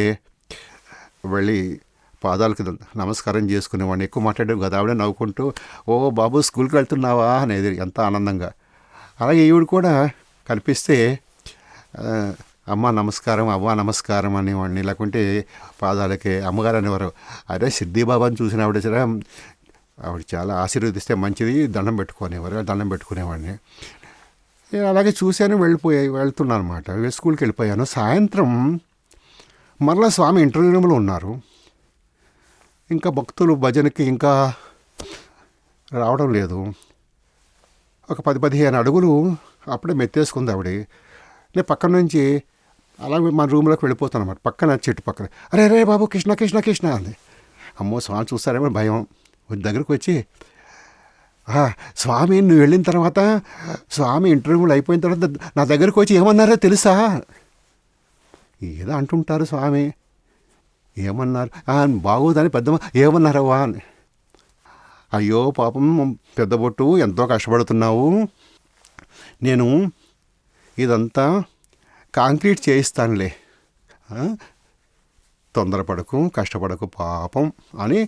వెళ్ళి పాదాలకు నమస్కారం చేసుకునేవాడిని. ఎక్కువ మాట్లాడేవి కదా, ఆవిడ నవ్వుకుంటూ, ఓ బాబు స్కూల్కి వెళ్తున్నావా అనేది ఎంత ఆనందంగా. అలాగే ఈవిడ కూడా కనిపిస్తే అమ్మ నమస్కారం, అవ్వ నమస్కారం అనేవాడిని. లేకుంటే పాదాలకి అమ్మగారు అనేవారు. అరే సిద్ధి బాబాని చూసిన ఆవిడ ఆవిడ చాలా ఆశీర్వదిస్తే మంచిది, దండం పెట్టుకునేవాడిని. నేను అలాగే చూశాను, వెళ్తున్నాను అనమాట. స్కూల్కి వెళ్ళిపోయాను. సాయంత్రం మరలా స్వామి ఇంటర్వ్యూ రూమ్లో ఉన్నారు. ఇంకా భక్తులు భజనకి ఇంకా రావడం లేదు. ఒక 10-15 అడుగులు అప్పుడే మెత్తేసుకుంది ఆవిడ. నేను పక్కన నుంచి అలాగే మన రూమ్లోకి వెళ్ళిపోతాను అనమాట. పక్కన చెట్టు పక్కన, అరే రే బాబు కృష్ణ కృష్ణ కృష్ణ అంది. అమ్మో స్వామి చూస్తారేమో భయం. దగ్గరకు వచ్చి, స్వామి నువ్వు వెళ్ళిన తర్వాత, స్వామి ఇంటర్వ్యూలు అయిపోయిన తర్వాత నా దగ్గరకు వచ్చి ఏమన్నారో తెలుసా? ఏదో అంటుంటారు స్వామి. ఏమన్నారు? బాగోదని పెద్దమ్మ ఏమన్నారవ్వా అని. అయ్యో పాపం పెద్దబొట్టు, ఎంతో కష్టపడుతున్నావు, నేను ఇదంతా కాంక్రీట్ చేయిస్తానులే, తొందరపడకు, కష్టపడకు పాపం అని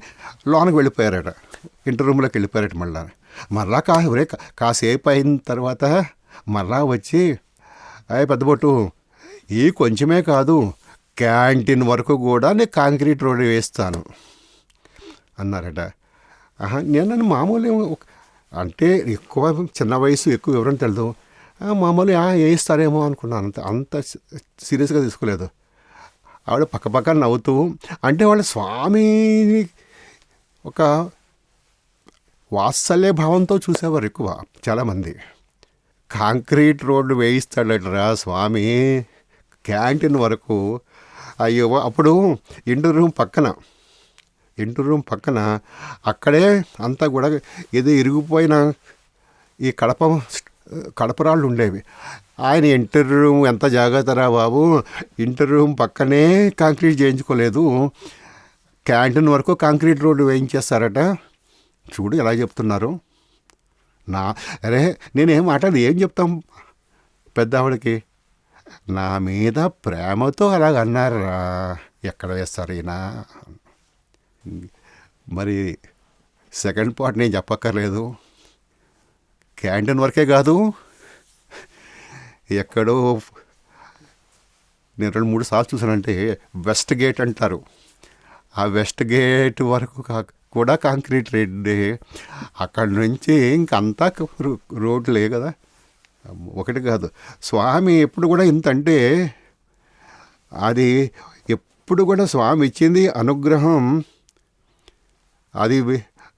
లోనకి వెళ్ళిపోయారట. ఇంటర్ రూమ్లోకి వెళ్ళిపోయారట. మళ్ళా కాసేపు అయిన తర్వాత మళ్ళా వచ్చి, పెద్దబొట్టు ఈ కొంచెమే కాదు, క్యాంటీన్ వరకు కూడా నేను కాంక్రీట్ రోడ్ వేస్తాను అన్నారట. నేను మామూలు అంటే ఎక్కువ చిన్న వయసు, ఎక్కువ వివరం తెలియదు, మామూలు వేయిస్తారేమో అనుకున్నాను. అంత సీరియస్గా తీసుకోలేదు. ఆవిడ పక్క నవ్వుతూ, అంటే వాళ్ళ స్వామి ఒక వాత్సల్య భావంతో చూసేవారు ఎక్కువ చాలామంది. కాంక్రీట్ రోడ్డు వేయిస్తాడటరా స్వామి క్యాంటీన్ వరకు. అయ్యో అప్పుడు ఇంటర్ రూమ్ పక్కన అక్కడే అంతా కూడా ఏదో ఇరిగిపోయిన ఈ కడపరాళ్ళు ఉండేవి. ఆయన ఇంటర్ రూమ్ ఎంత జాగ్రత్తరా బాబు, ఇంటర్ రూమ్ పక్కనే కాంక్రీట్ చేయించుకోలేదు, క్యాంటీన్ వరకు కాంక్రీట్ రోడ్డు వేయించేస్తారట. చూడు ఎలా చెప్తున్నారు. అరే నేనేం మాట్లాడి ఏం చెప్తాం పెద్ద ఆవిడకి. నా మీద ప్రేమతో అలాగన్నారా, ఎక్కడ వేస్తారు ఈయన. మరి సెకండ్ పార్ట్ నేను చెప్పక్కర్లేదు. క్యాంటీన్ వరకే కాదు, ఎక్కడో నేను 2-3 సార్లు చూసానంటే వెస్ట్ గేట్ అంటారు, ఆ వెస్ట్ గేట్ వరకు కూడా కాంక్రీట్ రోడ్డే. అక్కడి నుంచి ఇంకంతా రోడ్లే కదా, ఒకటి కాదు. స్వామి ఎప్పుడు కూడా ఇంత అంటే అది ఎప్పుడు కూడా స్వామి ఇచ్చింది అనుగ్రహం, అది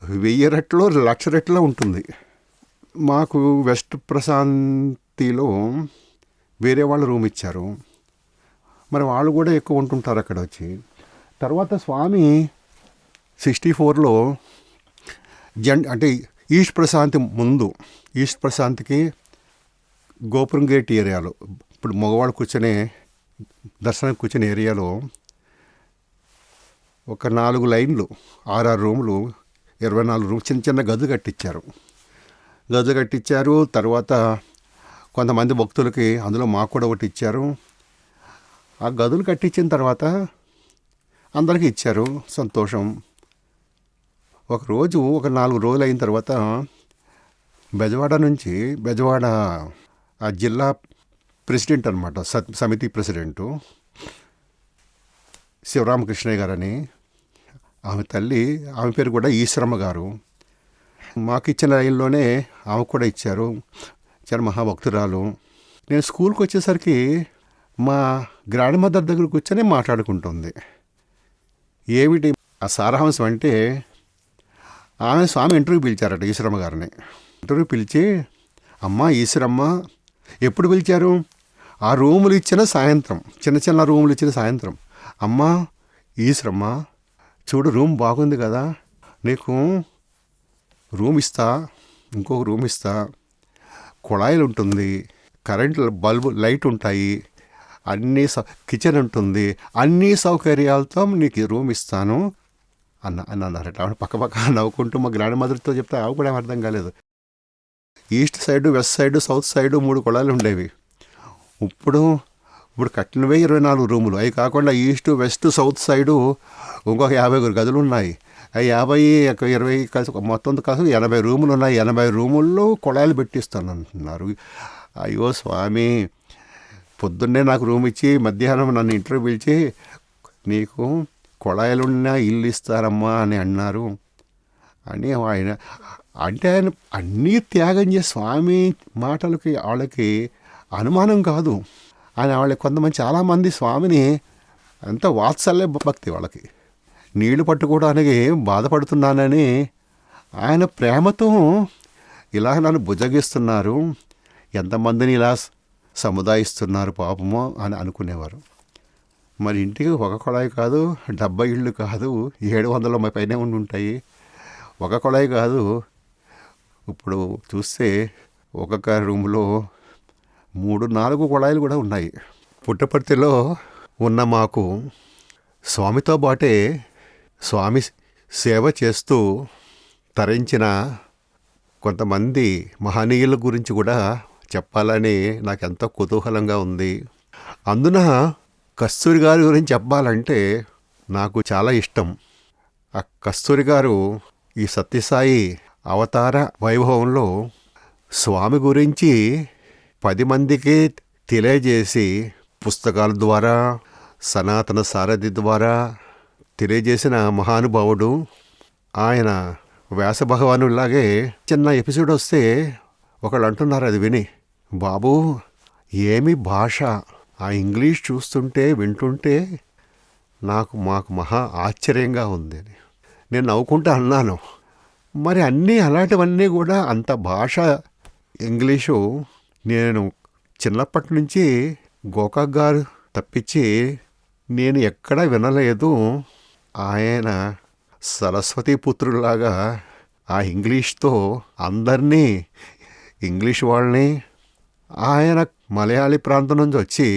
1000 రెట్లో 1,00,000 రెట్లో ఉంటుంది. మాకు వెస్ట్ ప్రశాంతిలో వేరే వాళ్ళు రూమ్ ఇచ్చారు, మరి వాళ్ళు కూడా ఎక్కువ ఉంటుంటారు అక్కడ వచ్చి. తర్వాత స్వామి 64లో అంటే ఈస్ట్ ప్రశాంతి ముందు, ఈస్ట్ ప్రశాంతికి గోపురం గేట్ ఏరియాలో, ఇప్పుడు మగవాళ్ళు కూర్చొని దర్శనం కూర్చునే ఏరియాలో ఒక 4 లైన్లు 6 రూములు, 24 రూమ్లు, చిన్న చిన్న గదులు కట్టించారు. తర్వాత కొంతమంది భక్తులకి అందులో మాకు కూడా ఒకటి ఇచ్చారు. ఆ గదులు కట్టించిన తర్వాత అందరికీ ఇచ్చారు, సంతోషం. ఒకరోజు ఒక 4 రోజులు అయిన తర్వాత బెజవాడ ఆ జిల్లా ప్రెసిడెంట్ అనమాట, సమితి ప్రెసిడెంటు శివరామకృష్ణయ్య గారని, ఆమె తల్లి, ఆమె పేరు కూడా ఈశ్వరమ్మ గారు. మాకు ఇచ్చిన లైన్లోనే ఆమె కూడా ఇచ్చారు, చాలా మహాభక్తురాలు. నేను స్కూల్కి వచ్చేసరికి మా గ్రాండ్ మదర్ దగ్గర కూర్చొని మాట్లాడుకుంటుంది. ఏమిటి ఆ సారాంశం అంటే, ఆమె స్వామి ఇంటర్వ్యూ పిలిచారట ఈశ్వరమ్మ గారిని. ఇంటర్వ్యూ పిలిచి, అమ్మ ఈశ్వరమ్మ ఎప్పుడు పిలిచారు? ఆ రూములు ఇచ్చిన సాయంత్రం, చిన్న చిన్న రూములు ఇచ్చిన సాయంత్రం. అమ్మ ఈశ్వరమ్మ చూడు, రూమ్ బాగుంది కదా, నీకు రూమ్ ఇస్తా, ఇంకొక రూమ్ ఇస్తా, కుళాయిలు ఉంటుంది, కరెంట్ బల్బు లైట్ ఉంటాయి, అన్నీ కిచెన్ ఉంటుంది, అన్ని సౌకర్యాలతో నీకు రూమ్ ఇస్తాను అన్నారట. ఆవిడ పక్క నవ్వుకుంటూ మా గ్రాండ్ మదర్తో చెప్తే ఆవు కూడా అర్థం కాలేదు. East side, west side, south side 3 కుళాయిలు ఉండేవి. ఇప్పుడు కట్టినవే 24 రూములు. అవి కాకుండా ఈస్ట్, వెస్ట్, సౌత్ సైడు ఇంకొక 50 గదులు ఉన్నాయి. అవి 50, 20 కలిసి మొత్తం కలిసి 80 రూములు ఉన్నాయి. 80 రూముల్లో కుళాయిలు పెట్టిస్తాను అంటున్నారు. అయ్యో స్వామి, పొద్దున్నే నాకు రూమ్ ఇచ్చి మధ్యాహ్నం నన్ను ఇంటర్వ్యూ పిలిచి నీకు కుళాయిలున్న ఇల్లు ఇస్తారమ్మా అని అన్నారు అని ఆయన అంటే, ఆయన అన్నీ త్యాగం చేసి స్వామి మాటలకి వాళ్ళకి అనుమానం కాదు. ఆయన వాళ్ళకి కొంతమంది చాలామంది స్వామిని ఎంత వాత్సల్య భక్తి, వాళ్ళకి నీళ్లు పట్టుకోవడానికి బాధపడుతున్నానని ఆయన ప్రేమతో ఇలా నన్ను భుజగిస్తున్నారు, ఎంతమందిని ఇలా సముదాయిస్తున్నారు పాపమో అని అనుకునేవారు. మరి ఇంటికి ఒక కుళాయి కాదు, 70 ఇళ్ళు కాదు, 700 పైనే ఉండి ఉంటాయి. ఒక కుళాయి కాదు, ఇప్పుడు చూస్తే ఒక్కొక్క రూములో 3-4 కుళాయిలు కూడా ఉన్నాయి. పుట్టపర్తిలో ఉన్న మాకు స్వామితో పాటే స్వామి సేవ చేస్తూ తరించిన కొంతమంది మహనీయుల గురించి కూడా చెప్పాలని నాకు ఎంతో కుతూహలంగా ఉంది. అందున కస్తూరి గారి గురించి చెప్పాలంటే నాకు చాలా ఇష్టం. ఆ కస్తూరి గారు ఈ సత్యసాయి అవతార వైభవంలో స్వామి గురించి 10 మందికి తెలియజేసి, పుస్తకాల ద్వారా, సనాతన సారథి ద్వారా తెలియజేసిన మహానుభావుడు ఆయన. వ్యాస భగవానులాగే చిన్న ఎపిసోడ్ వస్తే ఒకళ్ళు అంటున్నారు అది విని, బాబు ఏమి భాష, ఆ ఇంగ్లీష్ చూస్తుంటే వింటుంటే మాకు మహా ఆశ్చర్యంగా ఉంది. నేను నవ్వుకుంటూ అన్నాను, మరి అన్నీ అలాంటివన్నీ కూడా అంత భాష ఇంగ్లీషు నేను చిన్నప్పటి నుంచి గోకాక్ గారు తప్పించి నేను ఎక్కడా వినలేదు. ఆయన సరస్వతీ పుత్రులాగా ఆ ఇంగ్లీష్తో అందరినీ, ఇంగ్లీష్ వాళ్ళని, ఆయన మలయాళీ ప్రాంతం నుంచి వచ్చి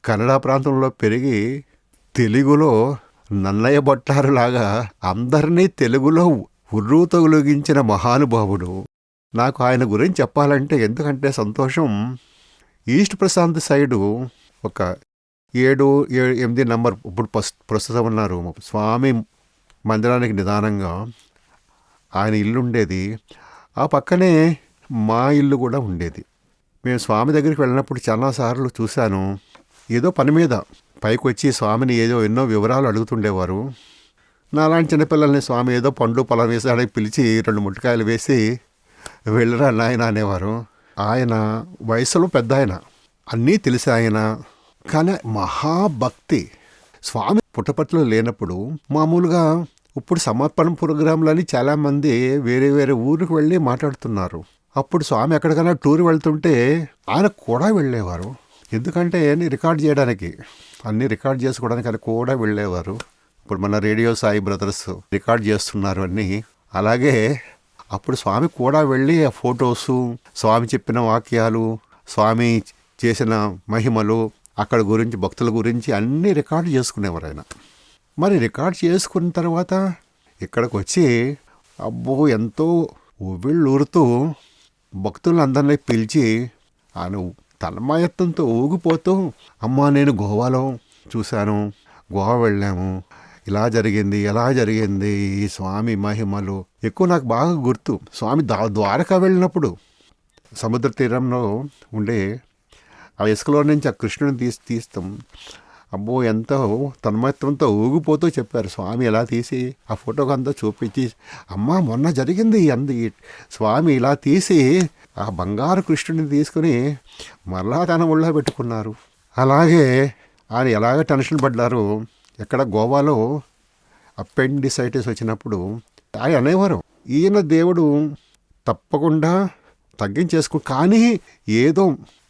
కన్నడ ప్రాంతంలో పెరిగి తెలుగులో నన్నయ్య భట్టారులాగా అందరినీ తెలుగులో ఉర్రూ తొలగించిన మహానుభావుడు. నాకు ఆయన గురించి చెప్పాలంటే ఎందుకంటే సంతోషం. ఈస్ట్ ప్రశాంత్ సైడు ఒక 7-8 నంబర్ ఇప్పుడు ప్రస్తుతం ఉన్నారు స్వామి మందిరానికి నిదానంగా ఆయన ఇల్లు ఉండేది. ఆ పక్కనే మా ఇల్లు కూడా ఉండేది. మేము స్వామి దగ్గరికి వెళ్ళినప్పుడు చాలాసార్లు చూశాను. ఏదో పని మీద పైకి వచ్చి స్వామిని ఎన్నో వివరాలు అడుగుతుండేవారు. నాలాంటి చిన్నపిల్లల్ని స్వామి ఏదో పండు పొలం వేసి అడిగి పిలిచి 2 ముట్టికాయలు వేసి వెళ్ళరా నాయన అనేవారు. ఆయన వయసులో పెద్ద ఆయన, అన్నీ తెలిసి ఆయన, కానీ మహాభక్తి. స్వామి పుట్టపర్తిలో లేనప్పుడు మామూలుగా ఇప్పుడు సమర్పణ ప్రోగ్రాంలని చాలామంది వేరే వేరే ఊరికి వెళ్ళి మాట్లాడుతున్నారు. అప్పుడు స్వామి ఎక్కడికైనా టూర్ వెళ్తుంటే ఆయన కూడా వెళ్ళేవారు. ఎందుకంటే రికార్డ్ చేయడానికి, అన్నీ రికార్డ్ చేసుకోవడానికి ఆయన కూడా వెళ్ళేవారు. ఇప్పుడు మన రేడియో సాయి బ్రదర్స్ రికార్డ్ చేస్తున్నారు అన్నీ. అలాగే అప్పుడు స్వామి కూడా వెళ్ళి ఆ ఫొటోసు, స్వామి చెప్పిన వాక్యాలు, స్వామి చేసిన మహిమలు, అక్కడ గురించి భక్తుల గురించి అన్నీ రికార్డు చేసుకునేవారు ఆయన. మరి రికార్డ్ చేసుకున్న తర్వాత ఇక్కడికి వచ్చి అబ్బో ఎంతో ఉవ్విళ్ళూరుతూ భక్తులందరినీ పిలిచి ఆయన తన్మయత్వంతో ఊగిపోతూ, అమ్మా నేను గోవాలో చూశాను, గోవా వెళ్ళాము, ఇలా జరిగింది, ఎలా జరిగింది, ఈ స్వామి మహిమలు. ఎక్కువ నాకు బాగా గుర్తు స్వామి ద్వారకా వెళ్ళినప్పుడు సముద్ర తీరంలో ఉండే ఆ ఇసుకలో నుంచి ఆ కృష్ణుని తీస్తాం. అబ్బో ఎంతో తన్మయత్వంతో ఊగిపోతూ చెప్పారు. స్వామి ఎలా తీసి ఆ ఫోటోకి అంతా చూపించి, అమ్మ మొన్న జరిగింది స్వామి ఇలా తీసి ఆ బంగారు కృష్ణుని తీసుకుని మరలా తన ఒళ్ళో పెట్టుకున్నారు. అలాగే ఆయన ఎలాగ టెన్షన్ పడ్డారు. ఎక్కడ గోవాలో అపెండిసైటిస్ వచ్చినప్పుడు ఆయన అనేవారు, ఈయన దేవుడు తప్పకుండా తగ్గించేసుకు, కానీ ఏదో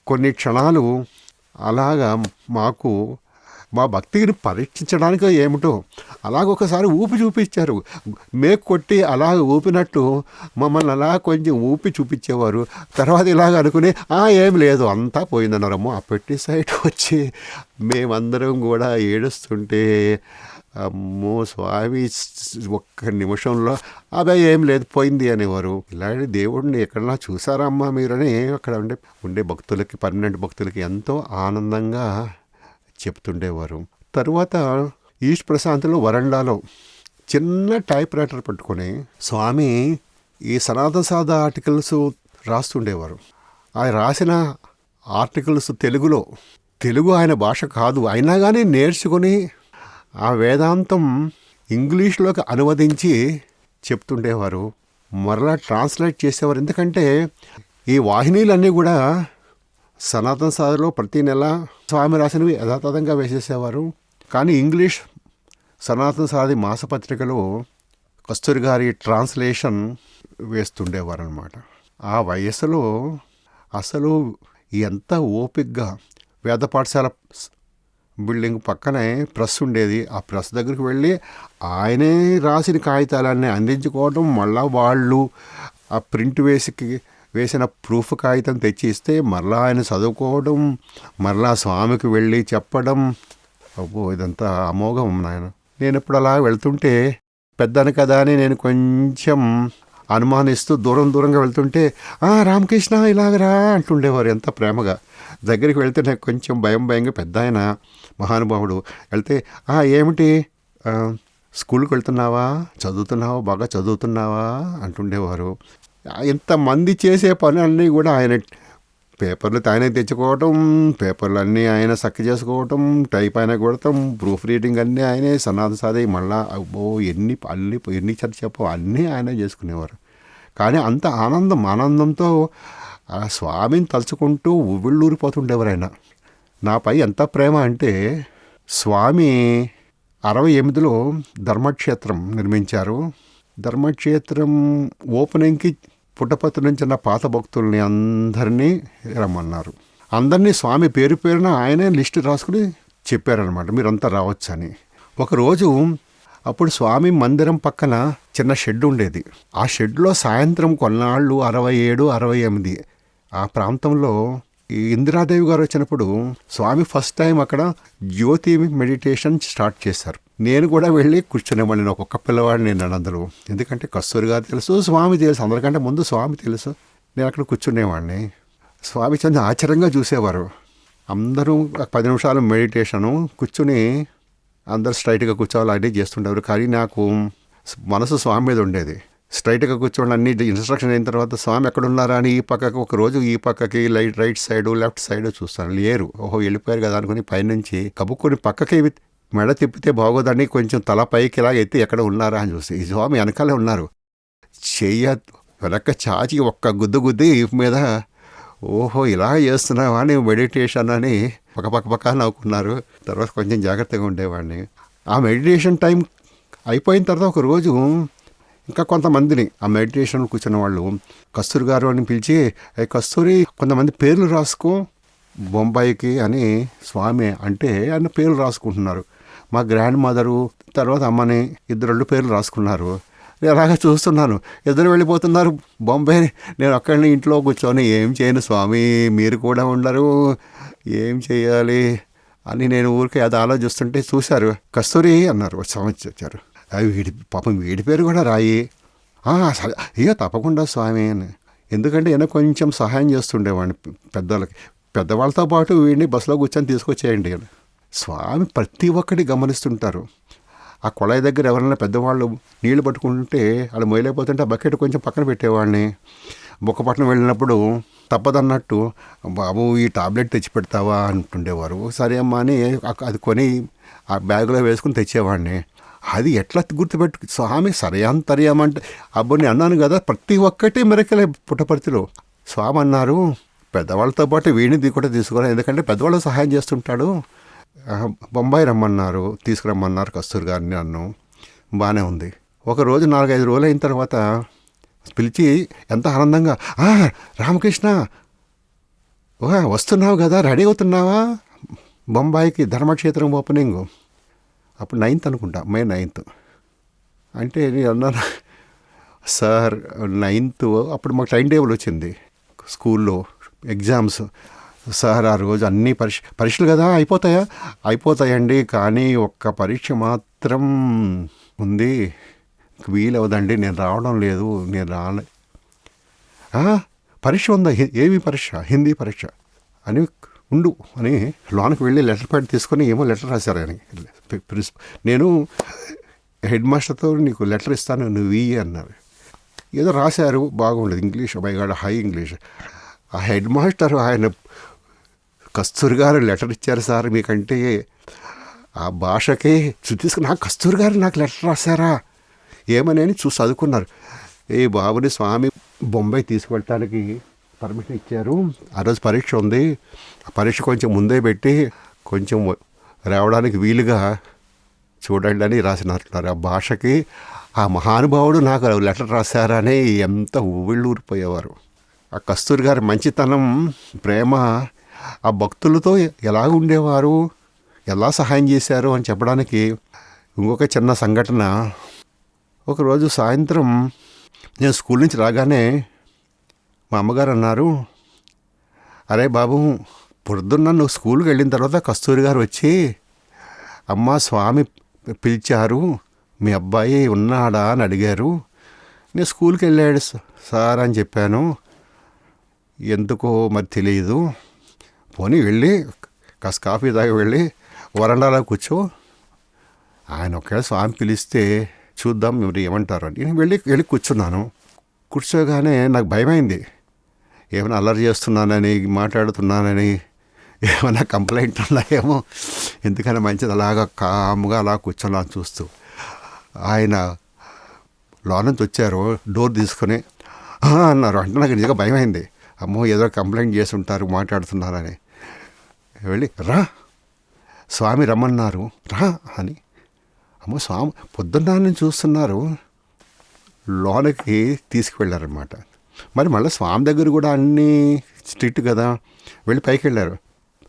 కొన్ని క్షణాలు అలాగా మాకు మా భక్తిని పరీక్షించడానికి ఏమిటో అలాగొకసారి ఊపి చూపించారు. మేకు కొట్టి అలా ఊపినట్టు మమ్మల్ని అలా కొంచెం ఊపి చూపించేవారు. తర్వాత ఇలాగ అనుకుని ఏం లేదు అంతా పోయిందన్నారమ్మో. ఆ పెస్టిసైడ్ వచ్చి మేమందరం కూడా ఏడుస్తుంటే, అమ్మో స్వామి ఒక్క నిమిషంలో ఏం లేదు పోయింది అనేవారు. ఇలాంటి దేవుడిని ఎక్కడన్నా చూసారమ్మా మీరని అక్కడ ఉండే భక్తులకి, పర్మనెంట్ భక్తులకి ఎంతో ఆనందంగా చెప్తుండేవారు. తరువాత ఈస్ట్ ప్రశాంత్లో వరండాలో చిన్న టైప్ రైటర్ పట్టుకొని స్వామి ఈ సనాతన సాధ ఆర్టికల్స్ రాస్తుండేవారు. ఆయన రాసిన ఆర్టికల్స్ తెలుగు ఆయన భాష కాదు, అయినా కానీ నేర్చుకుని ఆ వేదాంతం ఇంగ్లీష్లోకి అనువదించి చెప్తుండేవారు. మరలా ట్రాన్స్లేట్ చేసేవారు. ఎందుకంటే ఈ వాహినీలన్నీ కూడా సనాతన సాధలో ప్రతి నెల స్వామి రాసినవి యథాతథంగా వేసేసేవారు. కానీ ఇంగ్లీష్ సనాతన సాధి మాసపత్రికలో కస్తూరి గారి ట్రాన్స్లేషన్ వేస్తుండేవారు అనమాట. ఆ వయసులో అసలు ఎంత ఓపికగా వేద పాఠశాల బిల్డింగ్ పక్కనే ప్రెస్ ఉండేది. ఆ ప్రెస్ దగ్గరికి వెళ్ళి ఆయనే రాసిన కాగితాలన్నీ అందించుకోవడం, మళ్ళా వాళ్ళు ఆ ప్రింట్ వేసిన ప్రూఫ్ కాగితం తెచ్చి ఇస్తే మరలా ఆయన చదువుకోవడం, మరలా స్వామికి వెళ్ళి చెప్పడం. అబ్బో ఇదంతా అమోఘం నాయన. నేను ఇప్పుడు అలా వెళ్తుంటే పెద్దను కదా అని నేను కొంచెం అనుమానిస్తూ దూరంగా వెళ్తుంటే రామకృష్ణ ఇలాగరా అంటుండేవారు ఎంత ప్రేమగా. దగ్గరికి వెళ్తే నాకు కొంచెం భయంగా, పెద్ద ఆయన మహానుభావుడు వెళ్తే ఏమిటి స్కూల్కి వెళ్తున్నావా, చదువుతున్నావా, బాగా చదువుతున్నావా అంటుండేవారు. ఇంతమంది చేసే పనులన్నీ కూడా ఆయన పేపర్లు ఆయనే తెచ్చుకోవటం, పేపర్లు అన్నీ ఆయన సక్క చేసుకోవటం, టైప్ ఆయన కొడతాం, ప్రూఫ్ రీడింగ్ అన్నీ ఆయనే, సనాతన సాధి మళ్ళా ఎన్ని చెప్పో అన్నీ ఆయనే చేసుకునేవారు. కానీ అంత ఆనందంతో ఆ స్వామిని తలుచుకుంటూ ఉవ్విళ్ళూరిపోతుండేవారు ఆయన. నాపై ఎంత ప్రేమ అంటే, స్వామి 68లో ధర్మక్షేత్రం నిర్మించారు. ధర్మక్షేత్రం ఓపెనింగ్కి పుట్టపర్తి నుంచి నా పాత భక్తుల్ని అందరినీ రమ్మన్నారు. అందరినీ స్వామి పేరున ఆయనే లిస్టు రాసుకుని చెప్పారనమాట, మీరంతా రావచ్చు అని. ఒకరోజు అప్పుడు స్వామి మందిరం పక్కన చిన్న షెడ్ ఉండేది. ఆ షెడ్లో సాయంత్రం కొన్నాళ్ళు 67, 68 ఆ ప్రాంతంలో ఈ ఇందిరాదేవి గారు వచ్చినప్పుడు స్వామి ఫస్ట్ టైం అక్కడ జ్యోతి మెడిటేషన్ స్టార్ట్ చేశారు. నేను కూడా వెళ్ళి కూర్చునేవాడిని. నేను ఒక్కొక్క పిల్లవాడిని నేను అందులో. ఎందుకంటే కస్తూరి గారు తెలుసు, స్వామి తెలుసు, అందరికంటే ముందు స్వామి తెలుసు. నేను అక్కడ కూర్చునేవాడిని. స్వామి చాలా ఆశ్చర్యంగా చూసేవారు. అందరూ 10 నిమిషాలు మెడిటేషను కూర్చుని అందరు స్ట్రైట్గా కూర్చోవాలి అదే చేస్తుండేవారు. కానీ నాకు మనసు స్వామి మీద ఉండేది. స్ట్రైట్గా కూర్చోండి అన్ని ఇన్స్ట్రక్షన్ అయిన తర్వాత స్వామి ఎక్కడున్నారా అని ఈ పక్కకి ఒకరోజు ఈ పక్కకి రైట్ సైడు లెఫ్ట్ సైడు చూస్తాను, లేరు. ఓహో వెళ్ళిపోయారు కదా అనుకుని పైనుంచి కబుక్కొని పక్కకి మెడ తిప్పితే బాగోదని కొంచెం తల పైకి ఇలా ఎత్తి ఎక్కడ ఉన్నారా అని చూస్తే ఈ స్వామి వెనకాలే ఉన్నారు. చెయ్య వెనక చాచి ఒక్క గుద్దు గుద్ది ఈ మీద, ఓహో ఇలా చేస్తున్నావా అని మెడిటేషన్ అని పక్క నవ్వుకున్నారు. తర్వాత కొంచెం జాగ్రత్తగా ఉండేవాడిని. ఆ మెడిటేషన్ టైం అయిపోయిన తర్వాత ఒక రోజు ఇంకా కొంతమందిని ఆ మెడిటేషన్ కూర్చున్న వాళ్ళు కస్తూరి గారు అని పిలిచి, కస్తూరి కొంతమంది పేర్లు రాసుకో బొంబాయికి అని స్వామి అంటే ఆయన పేర్లు రాసుకుంటున్నారు. మా గ్రాండ్ మదరు తర్వాత అమ్మని ఇద్దరు పేర్లు రాసుకున్నారు. నేను అలాగే చూస్తున్నాను, ఇద్దరు వెళ్ళిపోతున్నారు బొంబాయి. నేను అక్కడిని ఇంట్లో కూర్చొని ఏం చేయను స్వామి, మీరు కూడా ఉండరు, ఏం చేయాలి అని నేను ఊరికే అది ఆలోచిస్తుంటే చూశారు. కస్తూరి అన్నారు, స్వామి వచ్చారు. అవి పాపం వీడి పేరు కూడా రాయి. సరే అయ్యో తప్పకుండా స్వామి అని. ఎందుకంటే ఈయన కొంచెం సహాయం చేస్తుండేవాడిని పెద్దవాళ్ళకి. పెద్దవాళ్ళతో పాటు వీడిని బస్సులో కూర్చొని తీసుకొచ్చేయండి అని. స్వామి ప్రతి ఒక్కటి గమనిస్తుంటారు. ఆ కుళాయి దగ్గర ఎవరైనా పెద్దవాళ్ళు నీళ్లు పట్టుకుంటుంటే వాళ్ళు మొయలేకపోతుంటే ఆ బకెట్ కొంచెం పక్కన పెట్టేవాడిని. బుక్కపట్నం వెళ్ళినప్పుడు తప్పదన్నట్టు, బాబు ఈ టాబ్లెట్ తెచ్చి పెడతావా అంటుండేవారు. సరే అమ్మా అని అది కొని ఆ బ్యాగులో వేసుకుని తెచ్చేవాడిని. అది ఎట్లా గుర్తుపెట్టు స్వామి సరయాంతర్యమంటే అబ్బని అన్నాను కదా, ప్రతి ఒక్కటి మెరకలే పుట్టపర్తిలో. స్వామి అన్నారు పెద్దవాళ్ళతో పాటు వీడిని కూడా తీసుకురా, ఎందుకంటే పెద్దవాళ్ళు సహాయం చేస్తుంటాడు. బొంబాయి రమ్మన్నారు, తీసుకురమ్మన్నారు కస్తూరి గారిని. నన్ను బాగానే ఉంది. ఒకరోజు 4-5 రోజులు అయిన తర్వాత పిలిచి ఎంత ఆనందంగా, రామకృష్ణ వస్తున్నావు కదా, రెడీ అవుతున్నావా బొంబాయికి ధర్మక్షేత్రం ఓపెనింగ్. అప్పుడు 9th అనుకుంటా, May 9th. అంటే నేను అన్నాను, సార్ 9th అప్పుడు మాకు టైం టేబుల్ వచ్చింది స్కూల్లో ఎగ్జామ్స్. సార్ ఆ రోజు అన్ని పరీక్షలు కదా అయిపోతాయండి, కానీ ఒక్క పరీక్ష మాత్రం ఉంది, వీలవదండి, నేను రావడం లేదు, నేను రాలే. పరీక్ష ఉందా? ఏమి పరీక్ష? హిందీ పరీక్ష అని ఉండు అని లోనికి వెళ్ళి లెటర్ ప్యాడ్ తీసుకొని ఏమో లెటర్ రాశారు ఆయన. నేను హెడ్ మాస్టర్తో నీకు లెటర్ ఇస్తాను నువ్వు ఇయ్యి అన్నారు. ఏదో రాశారు, బాగుండదు ఇంగ్లీష్, బైగాడ హై ఇంగ్లీష్. ఆ హెడ్ మాస్టర్ ఆయన కస్తూరి గారు లెటర్ ఇచ్చారు సార్ మీకంటే ఆ భాషకి తీసుకుని, నాకు కస్తూరి గారు నాకు లెటర్ రాశారా ఏమని అని చూసి చదువుకున్నారు. ఏ బాబుని స్వామి బొంబాయి తీసుకువెళ్ళటానికి పర్మిషన్ ఇచ్చారు, ఆ రోజు పరీక్ష ఉంది, ఆ పరీక్ష కొంచెం ముందే పెట్టి కొంచెం రావడానికి వీలుగా చూడండి అని రాసినట్టున్నారు. ఆ భాషకి ఆ మహానుభావుడు నాకు లెటర్ రాశారని ఎంత ఊళ్ళూరిపోయేవారు. ఆ కస్తూరి గారి మంచితనం, ప్రేమ, ఆ భక్తులతో ఎలా ఉండేవారు, ఎలా సహాయం చేశారు అని చెప్పడానికి ఇంకొక చిన్న సంఘటన. ఒకరోజు సాయంత్రం నేను స్కూల్ నుంచి రాగానే మా అమ్మగారు అన్నారు, అరే బాబు పొద్దున్న నువ్వు స్కూల్కి వెళ్ళిన తర్వాత కస్తూరి గారు వచ్చి, అమ్మ స్వామి పిలిచారు, మీ అబ్బాయి ఉన్నాడా అని అడిగారు. నేను స్కూల్కి వెళ్ళాడు సార్ అని చెప్పాను. ఎందుకో మరి తెలియదు, పోనీ వెళ్ళి కాస్త కాఫీ తాగి వెళ్ళి వరండాలో కూర్చో, ఆయన ఒకవేళ స్వామి పిలిస్తే చూద్దాం మీరు ఏమంటారు అని. నేను వెళ్ళి కూర్చున్నాను. కూర్చోగానే నాకు భయమైంది, ఏమైనా అల్లరి చేస్తున్నానని, మాట్లాడుతున్నానని, ఏమైనా కంప్లైంట్ ఉన్నాయేమో, ఎందుకని మంచిది అలాగా కామ్గా అలా కూర్చున్నాను చూస్తూ. ఆయన లోనంచి వచ్చారు, డోర్ తీసుకొని అన్నారు. అంటే నాకు నిజంగా భయమైంది, అమ్మో ఏదో కంప్లైంట్ చేసి ఉంటారు మాట్లాడుతున్నారని. వెళ్ళి రా స్వామి రమ్మన్నారు రా అని. అమ్మో స్వామి పొద్దున్న నుంచి చూస్తున్నారు, లోనకి తీసుకువెళ్ళారనమాట. మరి మళ్ళీ స్వామి దగ్గర కూడా అన్నీ స్ట్రిక్ట్ కదా, వెళ్ళి పైకి వెళ్ళారు.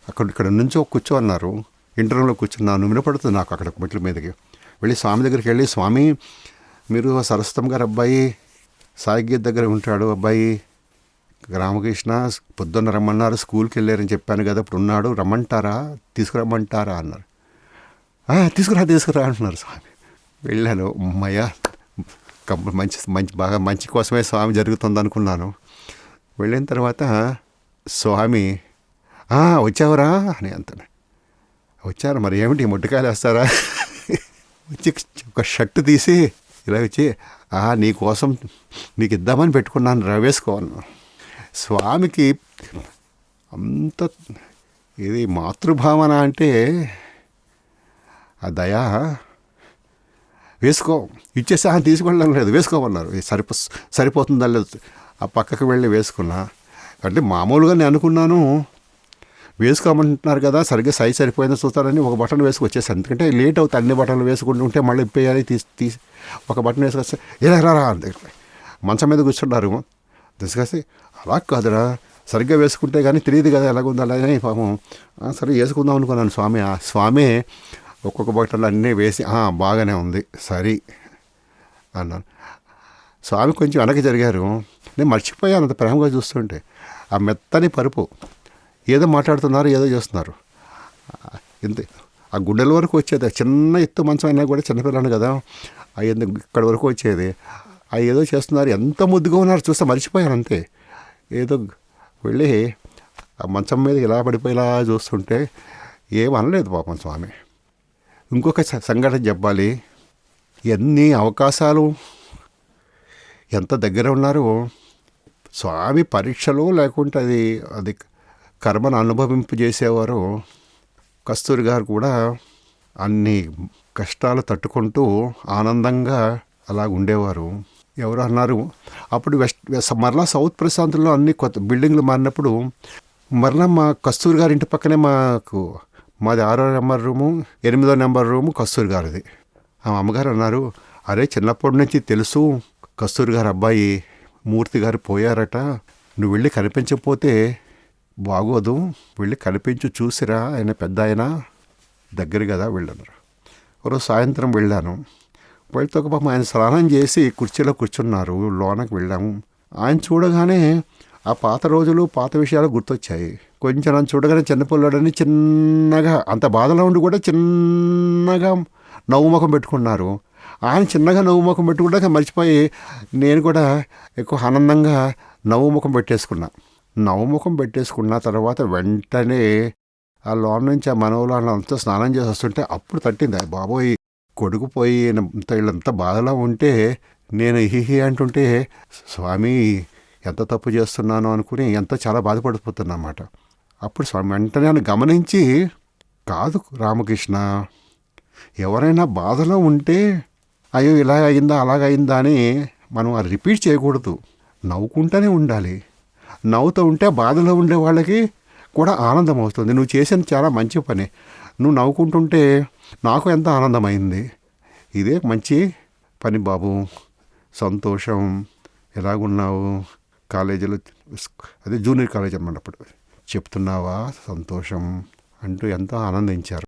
ఇక్కడ నుంచో కూర్చో అన్నారు. ఇంటర్వ్యూలో కూర్చున్నాను, వినపడుతుంది నాకు అక్కడ మెట్ల మీదకి. వెళ్ళి స్వామి దగ్గరికి వెళ్ళి, స్వామి మీరు సరస్వతం గారు అబ్బాయి సాయిగీత్ దగ్గర ఉంటాడు అబ్బాయి రామకృష్ణ, పొద్దున్న రమ్మన్నారు, స్కూల్కి వెళ్ళారని చెప్పాను కదా, ఇప్పుడు ఉన్నాడు, రమ్మంటారా తీసుకురమ్మంటారా అన్నారు. తీసుకురా అంటున్నారు స్వామి. వెళ్ళాను, అమ్మయ్య బాగా మంచి కోసమే స్వామి జరుగుతుంది అనుకున్నాను. వెళ్ళిన తర్వాత స్వామి వచ్చావురా అని అంటాను. వచ్చారు, మరి ఏమిటి మొట్టికాయలు వేస్తారా? వచ్చి ఒక షర్టు తీసి ఇలా వచ్చి నీ కోసం నీకు ఇద్దామని పెట్టుకున్నాను రా, వేసుకోను. స్వామికి అంత ఇది మాతృభావన అంటే ఆ దయా. వేసుకో ఇచ్చేసి తీసుకెళ్ళడం లేదు, వేసుకోమన్నారు. సరిపోతుందా లేదు, ఆ పక్కకు వెళ్ళి వేసుకున్నా. అంటే మామూలుగా నేను అనుకున్నాను వేసుకోమంటున్నారు కదా, సరిగ్గా సైజ్ సరిపోయిందో చూస్తారని ఒక బటన్ వేసుకొచ్చేసి, ఎందుకంటే లేట్ అవుతుంది అన్ని బటన్లు వేసుకుంటుంటే మళ్ళీ ఇప్పేయాలి. తీసి ఒక బటన్ వేసుకొస్తే రా అంతే. మంచం మీద కూర్చుంటారు తీసుకొస్తే, అలా కాదురా సరిగ్గా వేసుకుంటే కానీ తెలియదు కదా ఎలాగుందో అలాగే పాపం. సరే వేసుకుందాం అనుకున్నాను. స్వామి ఒక్కొక్క బట్టలు అన్నీ వేసి బాగానే ఉంది సరే అన్నాను. స్వామి కొంచెం వెనక్కి జరిగారు. నేను మర్చిపోయాను అంత ప్రేమగా చూస్తుంటే. ఆ మెత్తని పరుపు ఏదో మాట్లాడుతున్నారు, ఏదో చేస్తున్నారు. ఇంత ఆ గుండెల వరకు వచ్చేది. చిన్న ఎత్తు మంచం అయినా కూడా చిన్నపిల్లాను కదా, అయ్యింది ఇక్కడ వరకు వచ్చేది. అవి ఏదో చేస్తున్నారు, ఎంత ముద్దుగా ఉన్నారు చూస్తే మర్చిపోయాను అంతే. ఏదో వెళ్ళి ఆ మంచం మీద ఇలా పడిపోయేలా చూస్తుంటే ఏమనలేదు పాపం స్వామి. ఇంకొక సంఘటన చెప్పాలి. ఎన్ని అవకాశాలు ఎంత దగ్గర ఉన్నారో స్వామి పరీక్షలు లేకుంటే అది కర్మను అనుభవింపజేసేవారు. కస్తూరి గారు కూడా అన్ని కష్టాలు తట్టుకుంటూ ఆనందంగా అలా ఉండేవారు. ఎవరు అన్నారు అప్పుడు మరలా సౌత్ ప్రశాంత్లో అన్ని కొత్త బిల్డింగ్లు మారినప్పుడు మరలా మా కస్తూరి గారి ఇంటి పక్కనే మాది 6వ నెంబర్ రూము 8వ నెంబర్ రూము కస్తూరి గారిది. ఆ అమ్మగారు అన్నారు, అరే చిన్నప్పటి నుంచి తెలుసు కస్తూరి గారు అబ్బాయి మూర్తి గారు పోయారట, నువ్వు వెళ్ళి కనిపించకపోతే బాగోదు, వెళ్ళి కనిపించు చూసిరా, ఆయన పెద్ద ఆయన దగ్గర కదా వెళ్ళన్నారు. ఒకరోజు సాయంత్రం వెళ్ళాను. వెళ్తే ఒక పాపం ఆయన స్నానం చేసి కుర్చీలో కూర్చున్నారు. లోనకి వెళ్ళాము. ఆయన చూడగానే ఆ పాత రోజులు పాత విషయాలు గుర్తొచ్చాయి. కొంచెం నన్ను చూడగానే చిన్నపిల్లాడని చిన్నగా, అంత బాధలో ఉండి కూడా చిన్నగా నవ్వు ముఖం పెట్టుకున్నారు. ఆయన చిన్నగా నవ్వు ముఖం పెట్టుకుంటాక మర్చిపోయి నేను కూడా ఎక్కువ ఆనందంగా నవ్వు ముఖం పెట్టేసుకున్న తర్వాత వెంటనే ఆ లోన్ నుంచి ఆ మనవలు అంతా స్నానం చేసి వస్తుంటే అప్పుడు తట్టింది, బాబోయ్ కొడుకు పోయి వీళ్ళంతా బాధలో ఉంటే నేను హిహి అంటుంటే స్వామి ఎంత తప్పు చేస్తున్నానో అనుకుని ఎంతో చాలా బాధపడిపోతున్నా అన్నమాట. అప్పుడు స్వామి వెంటనే నన్ను గమనించి, కాదు రామకృష్ణ, ఎవరైనా బాధలో ఉంటే అయ్యో ఇలా అయిందా అలాగయిందా అని మనం అది రిపీట్ చేయకూడదు, నవ్వుకుంటూనే ఉండాలి. నవ్వుతూ ఉంటే బాధలో ఉండే వాళ్ళకి కూడా ఆనందం అవుతుంది. నువ్వు చేసిన చాలా మంచి పని, నువ్వు నవ్వుకుంటుంటే నాకు ఎంత ఆనందమైంది. ఇదే మంచి పని బాబు, సంతోషం. ఎలాగున్నావు కాలేజీలో, అదే జూనియర్ కాలేజ్ అన్నమాట, అప్పుడు చెప్తున్నావా సంతోషం అంటూ ఎంతో ఆనందించారు.